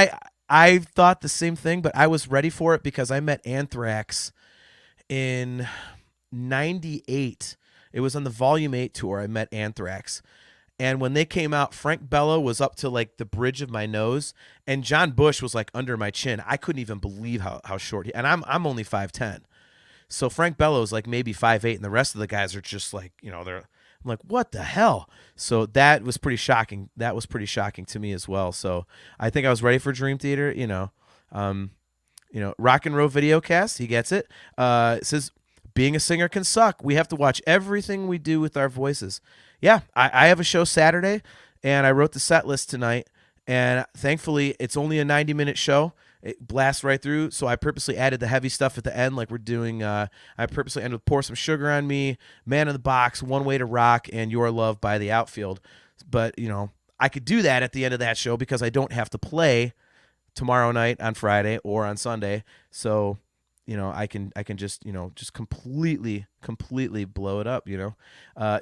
I thought the same thing, but I was ready for it because I met Anthrax in 98. It was on the Volume 8 tour. I met Anthrax. And when they came out, Frank Bello was up to like the bridge of my nose, and John Bush was like under my chin. I couldn't even believe how short he. And I'm only 5'10", so Frank Bello is like maybe 5'8", and the rest of the guys are just like they're I'm like, what the hell? So that was pretty shocking. That was pretty shocking to me as well. So I think I was ready for Dream Theater. Rock and Roll Videocast. He gets it. It says, being a singer can suck. We have to watch everything we do with our voices. Yeah, I have a show Saturday, and I wrote the set list tonight. And thankfully, it's only a 90-minute show. It blasts right through. So I purposely added the heavy stuff at the end, like we're doing. I purposely ended with Pour Some Sugar on Me, Man in the Box, One Way to Rock, and Your Love by the Outfield. But, I could do that at the end of that show because I don't have to play tomorrow night on Friday or on Sunday. So, I can just, just completely blow it up,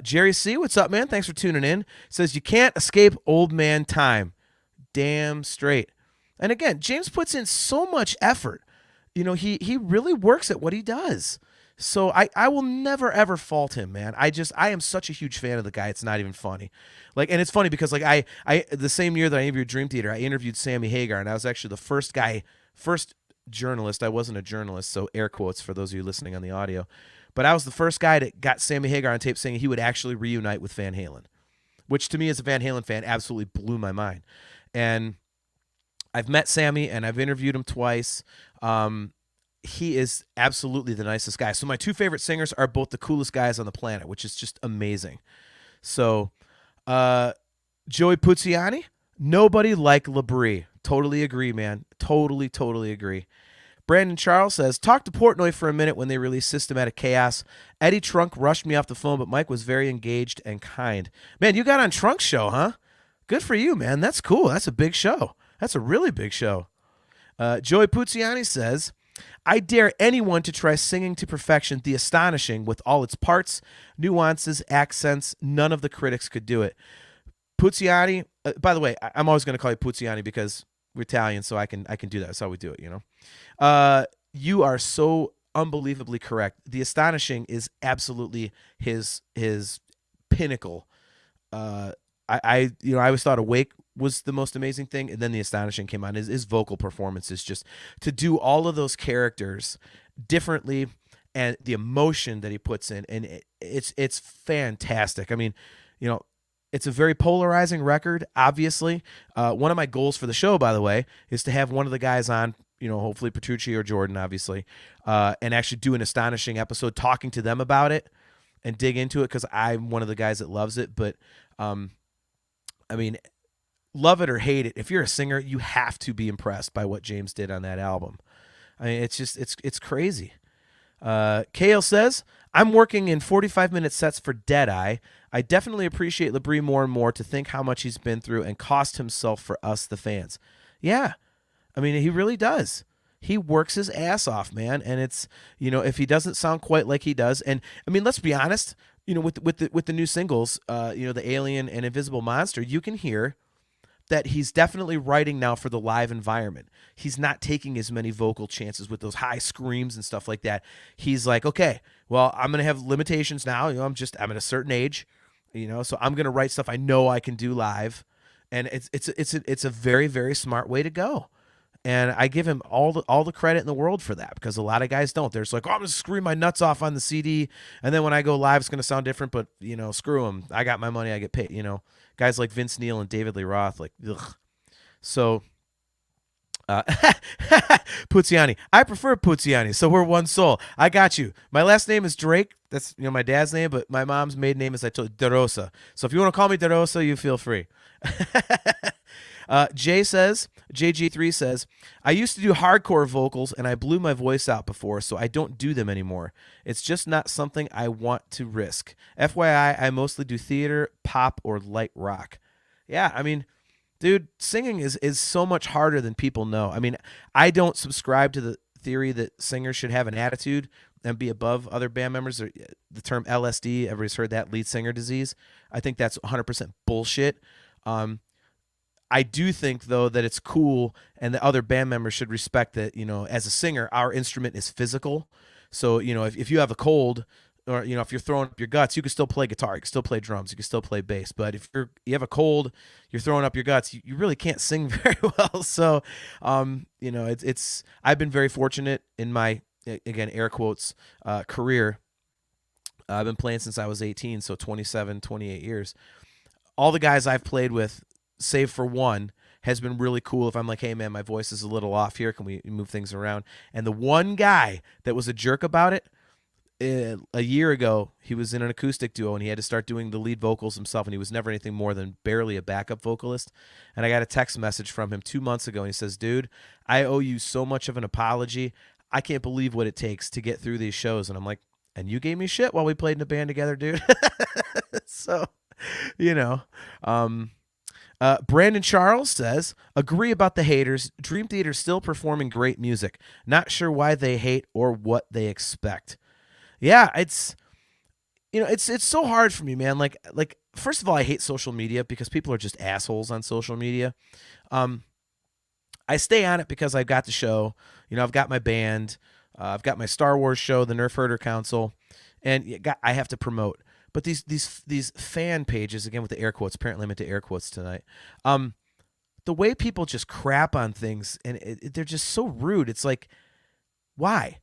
Jerry C., what's up, man? Thanks for tuning in. Says, you can't escape old man time. Damn straight. And again, James puts in so much effort. He really works at what he does. So I will never, ever fault him, man. I am such a huge fan of the guy. It's not even funny. And it's funny because I the same year that I interviewed Dream Theater, I interviewed Sammy Hagar, and I was actually the first journalist. I wasn't a journalist, so air quotes for those of you listening on the audio. But I was the first guy that got Sammy Hagar on tape saying he would actually reunite with Van Halen, which to me as a Van Halen fan absolutely blew my mind. And I've met Sammy and I've interviewed him twice. He is absolutely the nicest guy. So my two favorite singers are both the coolest guys on the planet, which is just amazing. So Joey Puzziani, nobody like Labrie. Totally agree, man. Totally agree. Brandon Charles says, talk to Portnoy for a minute when they released Systematic Chaos. Eddie Trunk rushed me off the phone, but Mike was very engaged and kind. Man, you got on Trunk's show, huh? Good for you, man. That's cool. That's a big show. That's a really big show. Joey Puzziani says, I dare anyone to try singing to perfection The Astonishing with all its parts, nuances, accents. None of the critics could do it. Puzziani, by the way, I'm always going to call you Puzziani because we're Italian, so I can do that. That's how we do it, You are so unbelievably correct. The Astonishing is absolutely his pinnacle. I always thought Awake was the most amazing thing, and then The Astonishing came on. His vocal performance is just to do all of those characters differently, and the emotion that he puts in, and it's fantastic. I mean, it's a very polarizing record, obviously. One of my goals for the show, by the way, is to have one of the guys on, hopefully Petrucci or Jordan, obviously, and actually do an Astonishing episode talking to them about it and dig into it because I'm one of the guys that loves it. But, love it or hate it, if you're a singer, you have to be impressed by what James did on that album. I mean, it's crazy. Kale says, I'm working in 45-minute sets for Deadeye. I definitely appreciate Labrie more and more to think how much he's been through and cost himself for us, the fans. Yeah. I mean, he really does. He works his ass off, man. And it's, if he doesn't sound quite like he does, and I mean, let's be honest, with the new singles, the Alien and Invisible Monster, you can hear that he's definitely writing now for the live environment. He's not taking as many vocal chances with those high screams and stuff like that. He's like, okay, well, I'm going to have limitations now. I'm at a certain age, so I'm going to write stuff I know I can do live. And it's a very, very smart way to go. And I give him all the credit in the world for that, because a lot of guys don't. They're just like, oh, I'm going to scream my nuts off on the CD, and then when I go live, it's going to sound different, but, screw them. I got my money, I get paid, Guys like Vince Neil and David Lee Roth, like, ugh. So, Puzziani. I prefer Puzziani, so we're one soul. I got you. My last name is Drake. That's, my dad's name, but my mom's maiden name is, I told you, De Rosa. So if you want to call me De Rosa, you feel free. JG3 says, I used to do hardcore vocals and I blew my voice out before, so I don't do them anymore. It's just not something I want to risk. FYI, I mostly do theater, pop, or light rock. Yeah, I mean, dude, singing is so much harder than people know. I mean, I don't subscribe to the theory that singers should have an attitude and be above other band members. The term LSD, everybody's heard that, lead singer disease. I think that's 100% bullshit. I do think, though, that it's cool and the other band members should respect that, as a singer, our instrument is physical. So, if you have a cold or, if you're throwing up your guts, you can still play guitar, you can still play drums, you can still play bass. But if you have a cold, you're throwing up your guts, you really can't sing very well. So, it's I've been very fortunate in my, again, air quotes, career. I've been playing since I was 18, so 27, 28 years. All the guys I've played with, save for one, has been really cool. If I'm like, hey, man, my voice is a little off here. Can we move things around? And the one guy that was a jerk about it, a year ago, he was in an acoustic duo, and he had to start doing the lead vocals himself, and he was never anything more than barely a backup vocalist. And I got a text message from him 2 months ago, and he says, dude, I owe you so much of an apology. I can't believe what it takes to get through these shows. And I'm like, and you gave me shit while we played in a band together, dude. So, you know, Brandon Charles says, agree about the haters. Dream Theater still performing great music. Not sure why they hate or what they expect. Yeah, it's, you know, it's so hard for me, man. Like first of all, I hate social media because people are just assholes on social media. I stay on it because I've got the show, you know, I've got my band, I've got my Star Wars show, the Nerf Herder Council, and I have to promote. But these fan pages, again with the air quotes, apparently I'm into air quotes tonight. The way people just crap on things, and they're just so rude. It's like, why?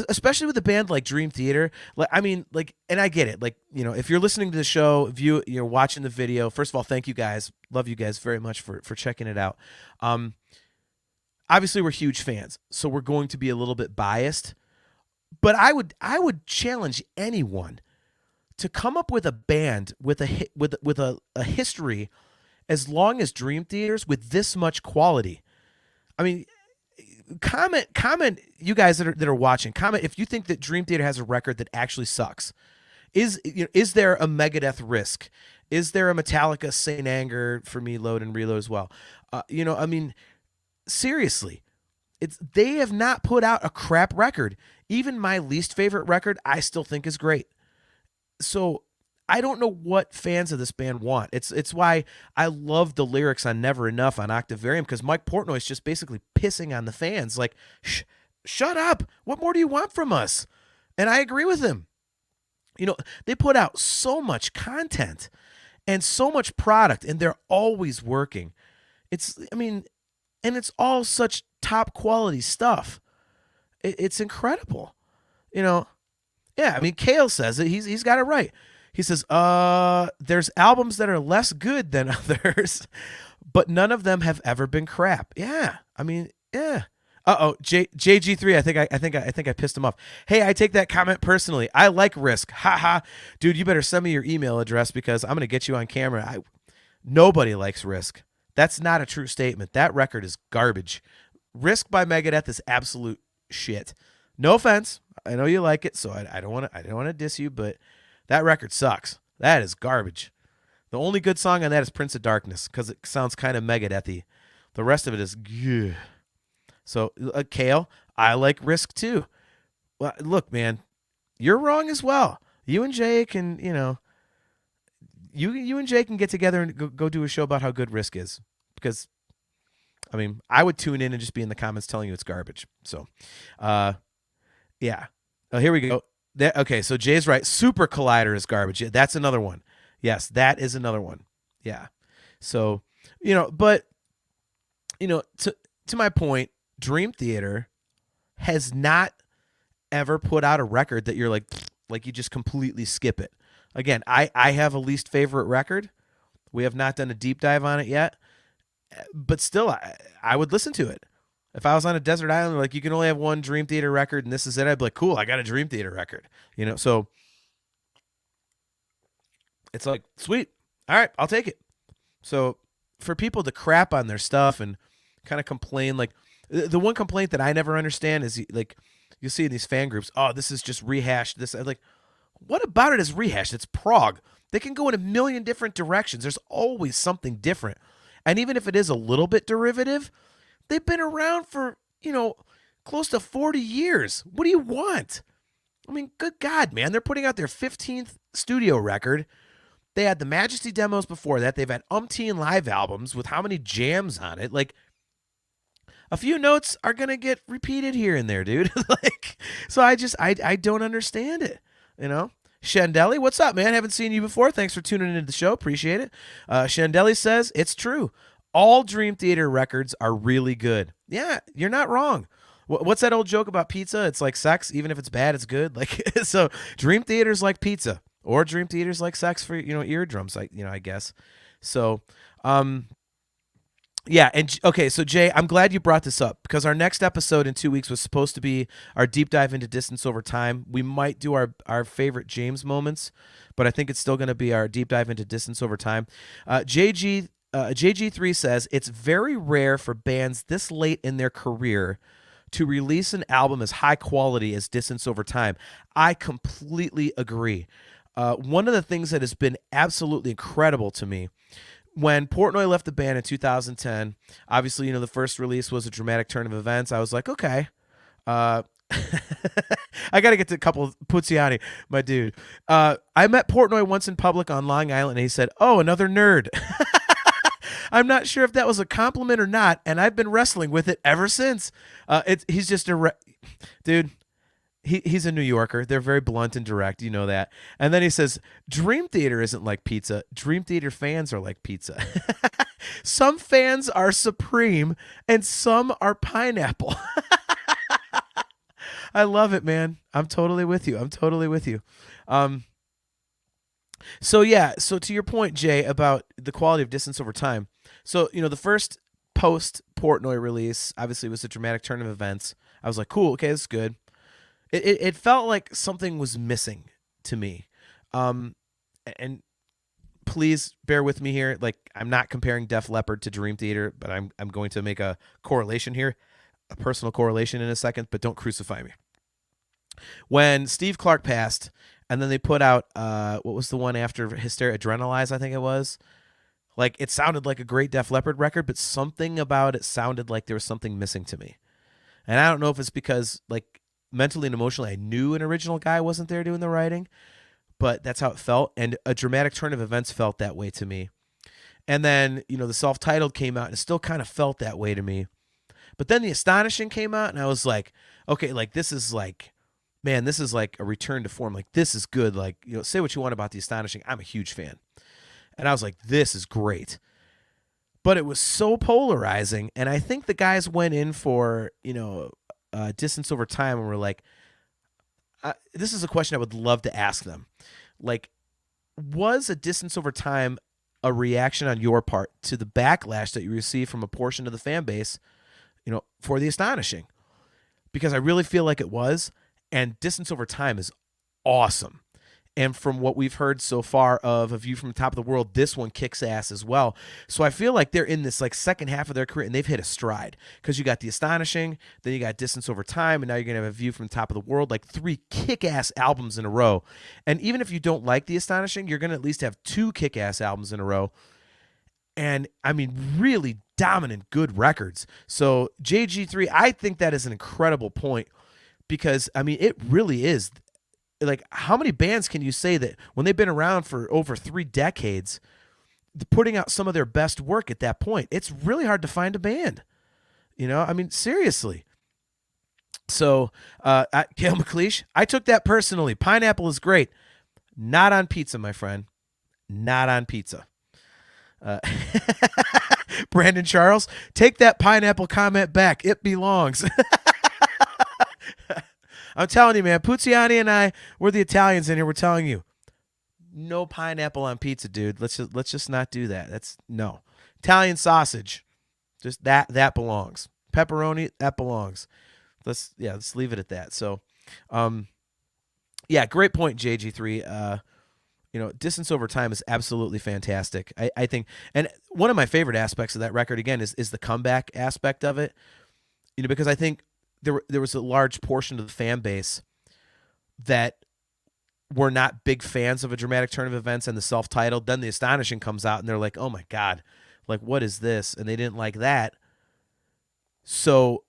Especially with a band like Dream Theater. Like, I mean, like, and I get it. Like, you know, if you're listening to the show, if you're watching the video, first of all, thank you guys. Love you guys very much for checking it out. Obviously, we're huge fans, so we're going to be a little bit biased. But I would challenge anyone to come up with a band with a history as long as Dream Theater's with this much quality. I mean, comment, you guys that are watching. Comment if you think that Dream Theater has a record that actually sucks. Is there a Megadeth Risk? Is there a Metallica Saint Anger for me, Load and Reload as well? I mean, seriously, they have not put out a crap record. Even my least favorite record, I still think is great. So I don't know what fans of this band want. It's why I love the lyrics on Never Enough on Octavarium, because Mike Portnoy is just basically pissing on the fans. Like, shut up. What more do you want from us? And I agree with him. You know, they put out so much content and so much product, and they're always working. And it's all such top quality stuff. It's incredible. You know, yeah, I mean, Kale says it. He's got it right. He says, there's albums that are less good than others, but none of them have ever been crap. Yeah. I mean, yeah. JG3, I think I pissed him off. Hey, I take that comment personally. I like Risk. Ha. Dude, you better send me your email address because I'm going to get you on camera. Nobody likes Risk. That's not a true statement. That record is garbage. Risk by Megadeth is absolute shit. No offense. I know you like it, so I don't want to diss you, but that record sucks. That is garbage. The only good song on that is Prince of Darkness because it sounds kind of Megadeth-y. The rest of it is good. So, Kale, I like Risk too. Well, look, man, you're wrong as well. You and Jay can, you and Jay can get together and go do a show about how good Risk is. Because, I mean, I would tune in and just be in the comments telling you it's garbage. So, yeah. Oh, here we go. Okay, so Jay's right. Super Collider is garbage. Yeah, that's another one. Yes, that is another one. Yeah. So, but, to my point, Dream Theater has not ever put out a record that you're like you just completely skip it. Again, I have a least favorite record. We have not done a deep dive on it yet, but still, I would listen to it. If I was on a desert island, like you can only have one Dream Theater record and this is it, I'd be like, cool, I got a Dream Theater record. So it's like, sweet. All right, I'll take it. So for people to crap on their stuff and kind of complain, like the one complaint that I never understand is like you see in these fan groups, oh, this is just rehashed. This, like, what about it is rehashed? It's prog. They can go in a million different directions. There's always something different. And even if it is a little bit derivative, they've been around for, close to 40 years. What do you want? I mean, good God, man. They're putting out their 15th studio record. They had the Majesty demos before that. They've had umpteen live albums with how many jams on it. Like, a few notes are going to get repeated here and there, dude. So I don't understand it, Shandelli, what's up, man? Haven't seen you before. Thanks for tuning into the show. Appreciate it. Shandelli says, it's true. All Dream Theater records are really good. Yeah, you're not wrong. What's that old joke about pizza? It's like sex, even if it's bad, it's good. Like so, Dream Theater's like pizza, or Dream Theater's like sex for eardrums. I guess. So, yeah, and okay, so Jay, I'm glad you brought this up because our next episode in 2 weeks was supposed to be our deep dive into distance over time. We might do our favorite James moments, but I think it's still going to be our deep dive into distance over time. JG3 says it's very rare for bands this late in their career to release an album as high quality as Distance Over Time. I completely agree. One of the things that has been absolutely incredible to me, when Portnoy left the band in 2010, obviously, the first release was a dramatic turn of events. I was like, okay. I got to get to a couple of Puziani, my dude. I met Portnoy once in public on Long Island, and he said, "Oh, another nerd." I'm not sure if that was a compliment or not, and I've been wrestling with it ever since. He's just dude. He's a New Yorker. They're very blunt and direct. You know that. And then he says, Dream Theater isn't like pizza. Dream Theater fans are like pizza. Some fans are supreme and some are pineapple. I love it, man. I'm totally with you. So to your point, Jay, about the quality of Distance Over Time. So, the first post Portnoy release obviously was a dramatic turn of events. I was like, cool, okay, this is good. It felt like something was missing to me. And please bear with me here. Like, I'm not comparing Def Leppard to Dream Theater, but I'm going to make a correlation here, a personal correlation in a second, but don't crucify me. When Steve Clark passed, and then they put out, what was the one after Hysteria, Adrenalize, I think it was. Like, it sounded like a great Def Leppard record, but something about it sounded like there was something missing to me. And I don't know if it's because, like, mentally and emotionally, I knew an original guy wasn't there doing the writing, but that's how it felt. And a dramatic turn of events felt that way to me. And then, the self-titled came out and it still kind of felt that way to me. But then the Astonishing came out and I was like, okay, like this is like a return to form. Like, this is good. Like, say what you want about the Astonishing. I'm a huge fan. And I was like, this is great. But it was so polarizing. And I think the guys went in for, Distance Over Time and were like, this is a question I would love to ask them. Like, was a Distance Over Time a reaction on your part to the backlash that you received from a portion of the fan base, for the Astonishing? Because I really feel like it was. And Distance Over Time is awesome. And from what we've heard so far of A View from the Top of the World, this one kicks ass as well. So I feel like they're in this like second half of their career and they've hit a stride because you got The Astonishing, then you got Distance Over Time, and now you're going to have A View from the Top of the World, like 3 kick-ass albums in a row. And even if you don't like The Astonishing, you're going to at least have 2 kick-ass albums in a row. And I mean, really dominant, good records. So JG3, I think that is an incredible point because, I mean, it really is. Like, how many bands can you say that when they've been around for over 3 decades, putting out some of their best work at that point? It's really hard to find a band. I mean, seriously. So, Cale McLeish, I took that personally. Pineapple is great. Not on pizza, my friend. Not on pizza. Brandon Charles, take that pineapple comment back. It belongs. I'm telling you, man, Puziani and I, we're the Italians in here. We're telling you, no pineapple on pizza, dude. Let's just not do that. That's no. Italian sausage, just that belongs. Pepperoni, that belongs. Let's leave it at that. So, great point, JG3. Distance Over Time is absolutely fantastic. I think, and one of my favorite aspects of that record again is the comeback aspect of it. Because I think there was a large portion of the fan base that were not big fans of a dramatic turn of events and the self-titled. Then the Astonishing comes out and they're like, oh my God, like, what is this? And they didn't like that. So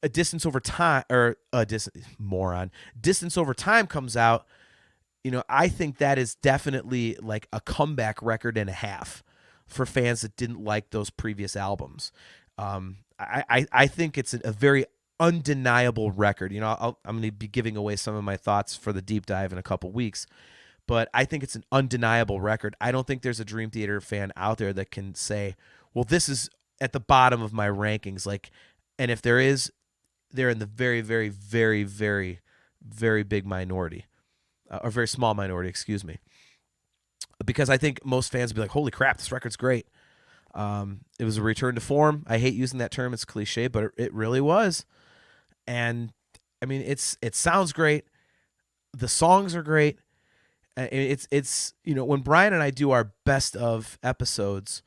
a Distance Over Time, or Distance Over Time comes out. I think that is definitely like a comeback record and a half for fans that didn't like those previous albums. I think it's a very undeniable record. I'm going to be giving away some of my thoughts for the deep dive in a couple weeks, but I think it's an undeniable record. I don't think there's a Dream Theater fan out there that can say, well, this is at the bottom of my rankings. Like, And if there is, they're in the very, very, very, very, very big minority, or very small minority, excuse me. Because I think most fans would be like, holy crap, this record's great. It was a return to form. I hate using that term. It's cliche, but it really was. And I mean, it sounds great. The songs are great. It's when Brian and I do our best of episodes,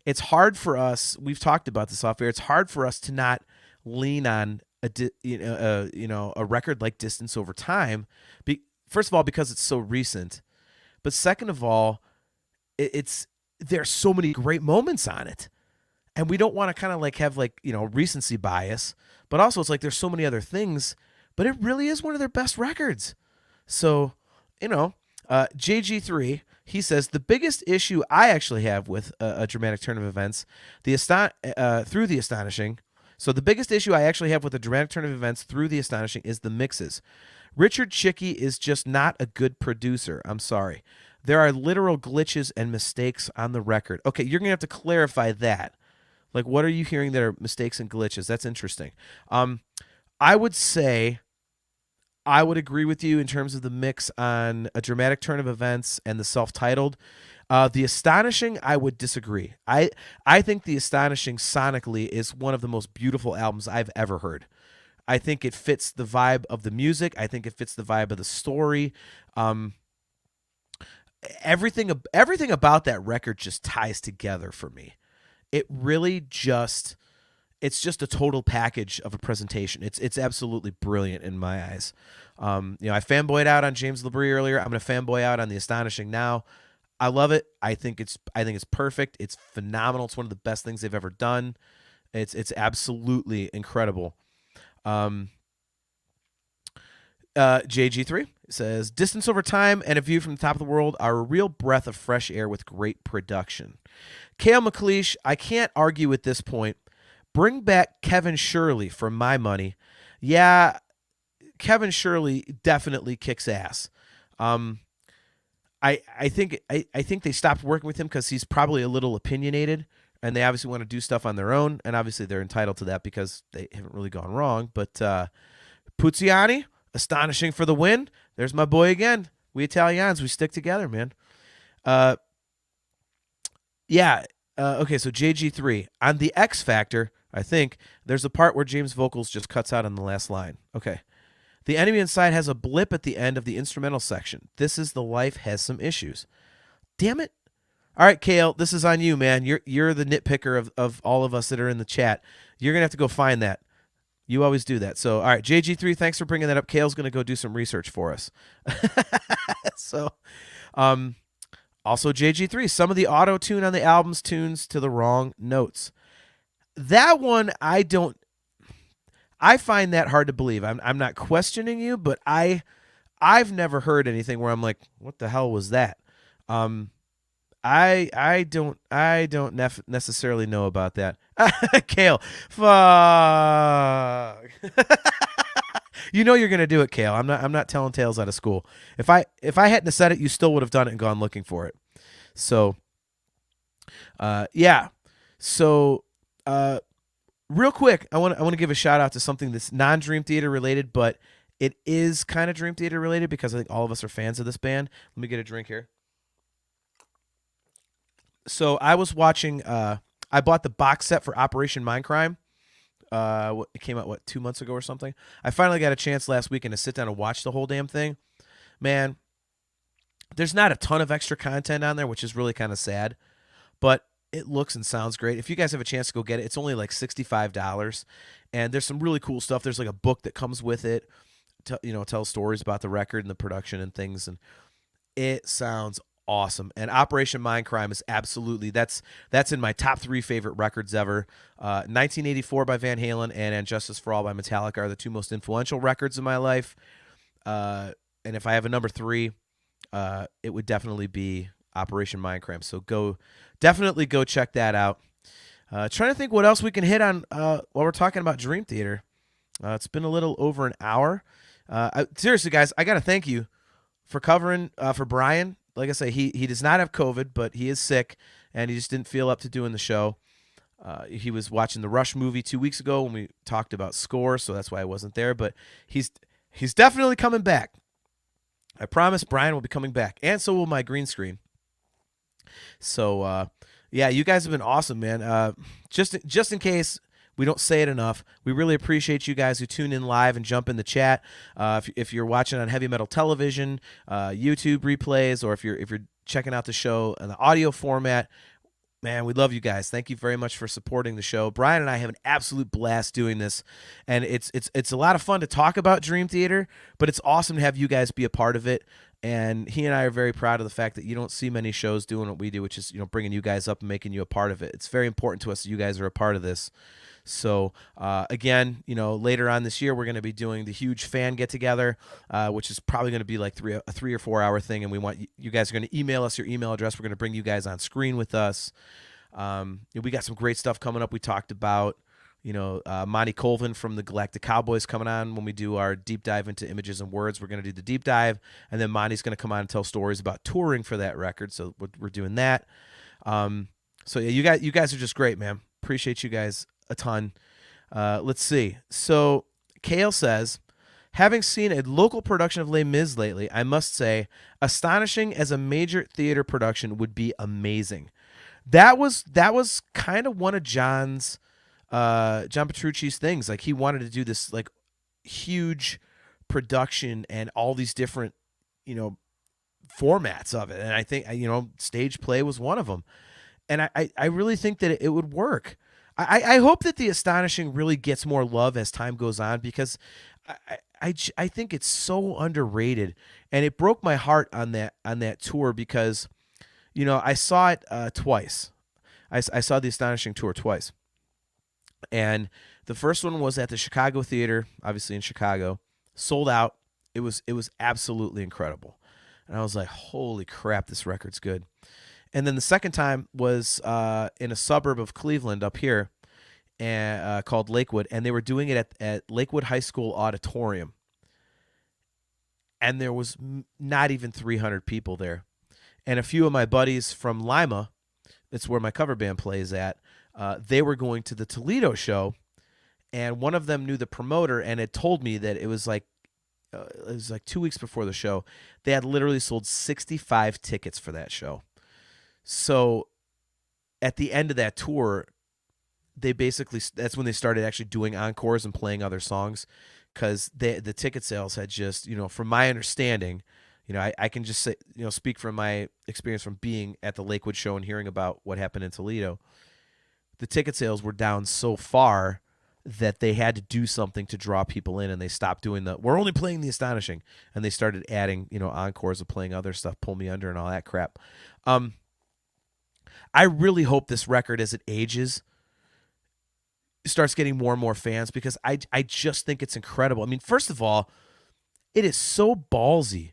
it's hard for us. We've talked about this off air. It's hard for us to not lean on a record like Distance Over Time. First of all, because it's so recent, but second of all, there's so many great moments on it, and we don't want to kind of like have recency bias, but also it's like there's so many other things, but it really is one of their best records. So JG3, he says the biggest issue I actually have with a dramatic turn of events, through the astonishing. So the biggest issue I actually have with a dramatic turn of events through the astonishing is the mixes. Richard Chicky is just not a good producer. I'm sorry. There are literal glitches and mistakes on the record. Okay, you're going to have to clarify that. Like, what are you hearing that are mistakes and glitches? That's interesting. I would say I would agree with you in terms of the mix on a dramatic turn of events and the self-titled. The Astonishing, I would disagree. I think The Astonishing sonically is one of the most beautiful albums I've ever heard. I think it fits the vibe of the music. I think it fits the vibe of the story. Everything about that record just ties together for me. It really it's just a total package of a presentation. It's absolutely brilliant in my eyes. I fanboyed out on James LaBrie earlier. I'm going to fanboy out on The Astonishing now. I love it. I think it's perfect. It's phenomenal. It's one of the best things they've ever done. It's absolutely incredible. JG3 says Distance Over Time and A View from the Top of the World are a real breath of fresh air with great production. Kale McLeish, I can't argue at this point. Bring back Kevin Shirley for my money. Yeah, Kevin Shirley definitely kicks ass. I think they stopped working with him because he's probably a little opinionated, and they obviously want to do stuff on their own, and obviously they're entitled to that because they haven't really gone wrong. But Puziani, Astonishing for the win. There's my boy again. We Italians, we stick together, man. Okay, so JG3. On the X Factor, I think, there's a part where James' vocals just cuts out on the last line. Okay. The Enemy Inside has a blip at the end of the instrumental section. This Is the Life has some issues. Damn it. All right, Kale, this is on you, man. You're the nitpicker of all of us that are in the chat. You're going to have to go find that. You always do that. So, all right, JG3, thanks for bringing that up. Kale's going to go do some research for us. So, also JG3, some of the auto-tune on the album's tunes to the wrong notes. That one, I find that hard to believe. I'm not questioning you, but I've never heard anything where I'm like, what the hell was that? I don't necessarily know about that. Kale, fuck. You know you're gonna do it, Kale. I'm not telling tales out of school. If I hadn't have said it, you still would have done it and gone looking for it. So, yeah. So, real quick, I want to give a shout out to something that's non-Dream Theater related, but it is kind of Dream Theater related because I think all of us are fans of this band. Let me get a drink here. So I was watching. I bought the box set for Operation Mindcrime. It came out 2 months ago or something. I finally got a chance last weekend to sit down and watch the whole damn thing. Man, there's not a ton of extra content on there, which is really kind of sad, but it looks and sounds great. If you guys have a chance to go get it, it's only like $65, and there's some really cool stuff. There's like a book that comes with it, tells stories about the record and the production and things, and it sounds awesome. And Operation Mindcrime is absolutely that's in my top 3 favorite records ever. 1984 by Van Halen and And Justice for All by Metallica are the 2 most influential records in my life. And if I have a number 3, it would definitely be Operation Mindcrime. So definitely go check that out. Trying to think what else we can hit on while we're talking about Dream Theater. It's been a little over an hour. Seriously, guys, I got to thank you for covering for Brian. Like I say, he does not have COVID, but he is sick, and he just didn't feel up to doing the show. He was watching the Rush movie 2 weeks ago when we talked about Score, so that's why I wasn't there. But he's definitely coming back. I promise Brian will be coming back, and so will my green screen. So, yeah, you guys have been awesome, man. Just in case we don't say it enough, we really appreciate you guys who tune in live and jump in the chat. If you're watching on Heavy Metal Television, YouTube replays, or if you're checking out the show in the audio format, man, we love you guys. Thank you very much for supporting the show. Brian and I have an absolute blast doing this, and it's a lot of fun to talk about Dream Theater, but it's awesome to have you guys be a part of it. And he and I are very proud of the fact that you don't see many shows doing what we do, which is, bringing you guys up and making you a part of it. It's very important to us that you guys are a part of this. So, again, later on this year, we're going to be doing the huge fan get-together, which is probably going to be like a 3 or 4 hour thing, and we want you guys are going to email us your email address. We're going to bring you guys on screen with us. We got some great stuff coming up. We talked about, Monty Colvin from the Galactic Cowboys coming on when we do our deep dive into Images and Words. We're going to do the deep dive, and then Monty's going to come on and tell stories about touring for that record. So we're doing that. So yeah, you guys are just great, man. Appreciate you guys a ton. Let's see. So Kale says, having seen a local production of Les Mis lately, I must say, astonishing as a major theater production would be amazing. That was kind of one of John Petrucci's things. Like, he wanted to do this like huge production and all these different, formats of it. And I think, stage play was one of them. And I really think that it would work. I hope that the Astonishing really gets more love as time goes on, because I think it's so underrated, and it broke my heart on that tour because, I saw it twice. I saw the Astonishing tour twice, and the first one was at the Chicago Theater, obviously in Chicago, sold out. It was absolutely incredible, and I was like, holy crap, this record's good. And then the second time was in a suburb of Cleveland up here, called Lakewood, and they were doing it at Lakewood High School Auditorium. And there was not even 300 people there. And a few of my buddies from Lima, that's where my cover band plays at, they were going to the Toledo show, and one of them knew the promoter and had told me that it was like 2 weeks before the show. They had literally sold 65 tickets for that show. So at the end of that tour, that's when they started actually doing encores and playing other songs, because the ticket sales had just, from my understanding, I can just say, speak from my experience from being at the Lakewood show and hearing about what happened in Toledo. The ticket sales were down so far that they had to do something to draw people in, and they stopped doing we're only playing the Astonishing, and they started adding, encores of playing other stuff, Pull Me Under and all that crap. I really hope this record, as it ages, starts getting more and more fans, because I just think it's incredible. I mean, first of all, it is so ballsy.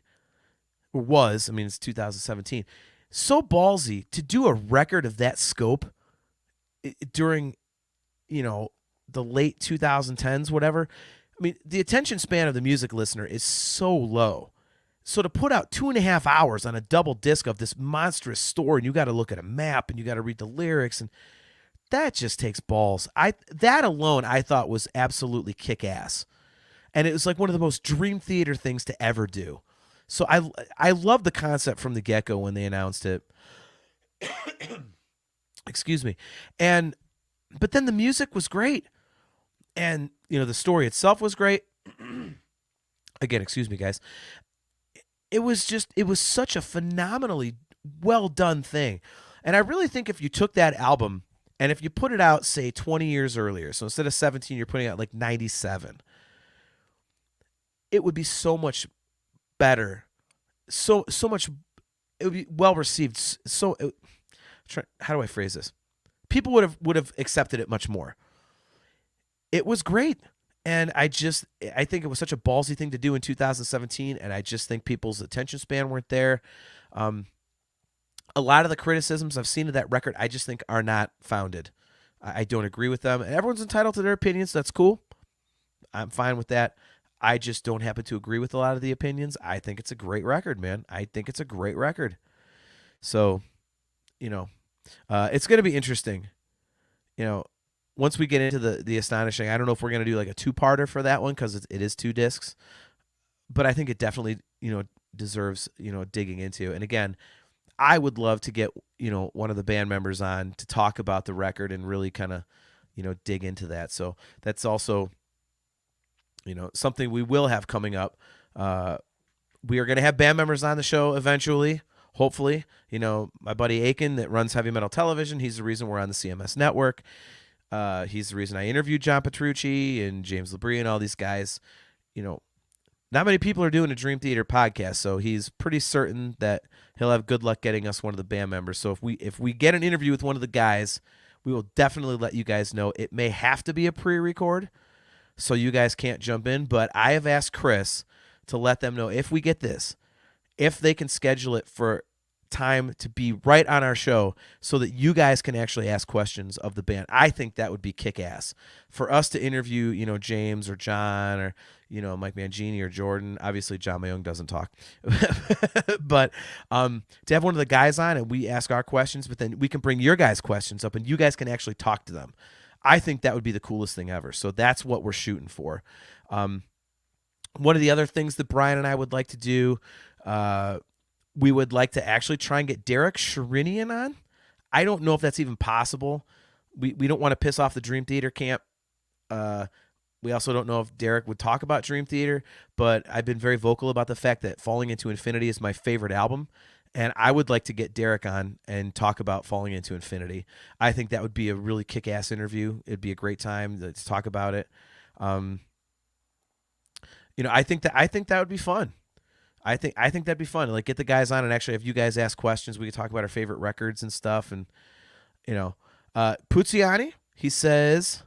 Or was, it's 2017. So ballsy to do a record of that scope during, the late 2010s, whatever. I mean, the attention span of the music listener is so low. So to put out 2.5 hours on a double disc of this monstrous story, and you got to look at a map and you got to read the lyrics, and that just takes balls. That alone I thought was absolutely kick-ass. And it was like one of the most Dream Theater things to ever do. So I love the concept from the get-go when they announced it. Excuse me. But then the music was great. And, the story itself was great. Again, excuse me, guys. It was such a phenomenally well done thing. And I really think if you took that album and if you put it out, say, 20 years earlier, so instead of 17, you're putting out like 97, it would be so much better. So much, it would be well received. How do I phrase this? People would have accepted it much more. It was great. And I think it was such a ballsy thing to do in 2017, and I just think people's attention span weren't there. A lot of the criticisms I've seen of that record, I just think are not founded. I don't agree with them. And everyone's entitled to their opinions. That's cool. I'm fine with that. I just don't happen to agree with a lot of the opinions. I think it's a great record, man. I think it's a great record. So, it's going to be interesting once we get into the astonishing, I don't know if we're gonna do like a 2-parter for that one because it is 2 discs, but I think it definitely deserves digging into. And again, I would love to get one of the band members on to talk about the record and really kind of dig into that. So that's also something we will have coming up. We are going to have band members on the show eventually, hopefully. My buddy Aiken that runs Heavy Metal Television, he's the reason we're on the CMS network. He's the reason I interviewed John Petrucci and James Labrie and all these guys. Not many people are doing a Dream Theater podcast, so he's pretty certain that he'll have good luck getting us one of the band members. So if we get an interview with one of the guys, we will definitely let you guys know. It may have to be a pre-record, so you guys can't jump in, but I have asked Chris to let them know if we get this, if they can schedule it for time to be right on our show so that you guys can actually ask questions of the band. I think that would be kick-ass for us to interview, James or John or, Mike Mangini or Jordan. Obviously, John Mayung doesn't talk. But to have one of the guys on and we ask our questions, but then we can bring your guys' questions up and you guys can actually talk to them. I think that would be the coolest thing ever. So that's what we're shooting for. One of the other things that Brian and I would like to do, we would like to actually try and get Derek Sherinian on. I don't know if that's even possible. We don't want to piss off the Dream Theater camp. We also don't know if Derek would talk about Dream Theater, but I've been very vocal about the fact that Falling Into Infinity is my favorite album, and I would like to get Derek on and talk about Falling Into Infinity. I think that would be a really kick-ass interview. It'd be a great time to talk about it. I think that would be fun. I think that'd be fun. Like, get the guys on and actually have you guys ask questions. We could talk about our favorite records and stuff. And Puziani, he says,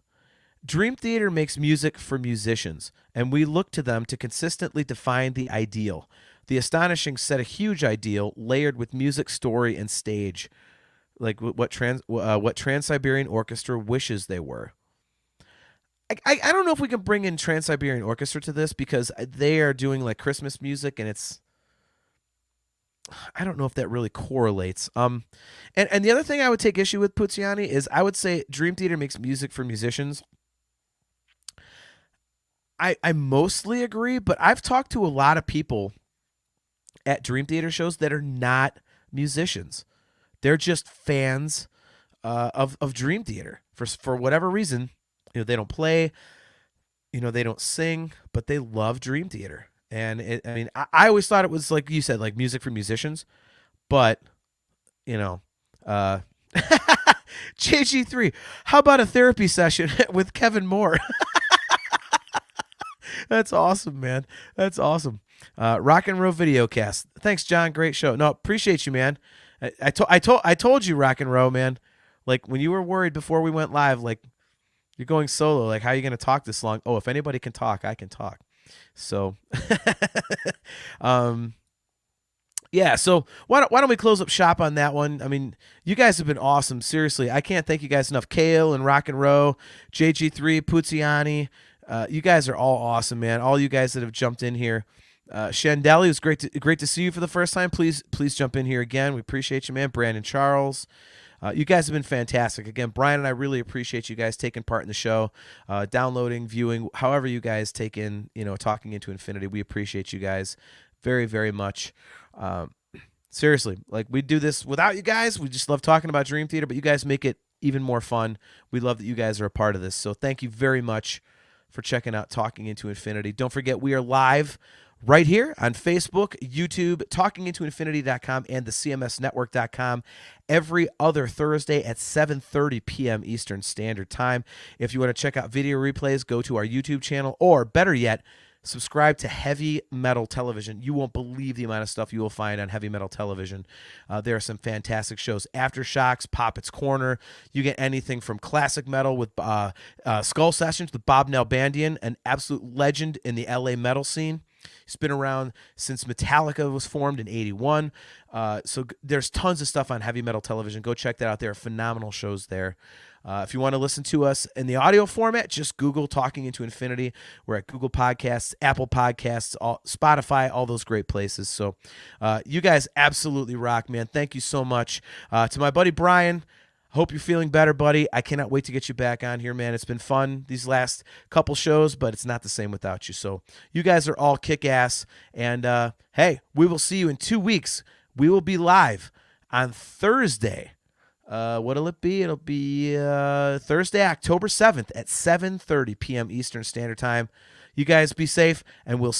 Dream Theater makes music for musicians, and we look to them to consistently define the ideal. The Astonishing set a huge ideal layered with music, story, and stage, like what Trans-Siberian Orchestra wishes they were. I don't know if we can bring in Trans-Siberian Orchestra to this because they are doing like Christmas music, and I don't know if that really correlates. And the other thing I would take issue with, Puziani, is I would say Dream Theater makes music for musicians. I mostly agree, but I've talked to a lot of people at Dream Theater shows that are not musicians. They're just fans of Dream Theater for whatever reason. They don't play, they don't sing, but they love Dream Theater. And I always thought it was like you said, like music for musicians, but JG3, how about a therapy session with Kevin Moore? That's awesome, man. That's awesome. Rock and Roll Videocast. Thanks, John. Great show. No, appreciate you, man. I told you, Rock and Roll, man. Like when you were worried before we went live, like you're going solo. Like how are you going to talk this long? Oh, if anybody can talk, I can talk. So, yeah. So why don't we close up shop on that one? I mean, you guys have been awesome. Seriously, I can't thank you guys enough. Kale and Rock and Roll, JG3, Puziani. You guys are all awesome, man. All you guys that have jumped in here. Shandeli, it was great to see you for the first time. Please jump in here again. We appreciate you, man. Brandon Charles. You guys have been fantastic. Again, Brian and I really appreciate you guys taking part in the show, downloading, viewing, however you guys take in, Talking Into Infinity. We appreciate you guys very, very much. Seriously, like we do this without you guys. We just love talking about Dream Theater, but you guys make it even more fun. We love that you guys are a part of this. So thank you very much for checking out Talking Into Infinity. Don't forget, we are live right here on Facebook, YouTube, talkingintoinfinity.com, and the CMSnetwork.com every other Thursday at 7:30 p.m. Eastern Standard Time. If you want to check out video replays, go to our YouTube channel, or better yet, subscribe to Heavy Metal Television. You won't believe the amount of stuff you will find on Heavy Metal Television. There are some fantastic shows. Aftershocks, Poppet's Corner. You get anything from classic metal with Skull Sessions with Bob Nalbandian, an absolute legend in the LA metal scene. He's been around since Metallica was formed in 81. So there's tons of stuff on Heavy Metal Television. Go check that out. There are phenomenal shows there. If you want to listen to us in the audio format, just Google Talking Into Infinity. We're at Google Podcasts, Apple Podcasts, Spotify, all those great places. So you guys absolutely rock, man. Thank you so much. To my buddy Brian, Hope you're feeling better, buddy. I cannot wait to get you back on here, man. It's been fun these last couple shows, but it's not the same without you. So you guys are all kick-ass. And, hey, we will see you in 2 weeks. We will be live on Thursday. What'll it be? It'll be Thursday, October 7th at 7:30 p.m. Eastern Standard Time. You guys be safe, and we'll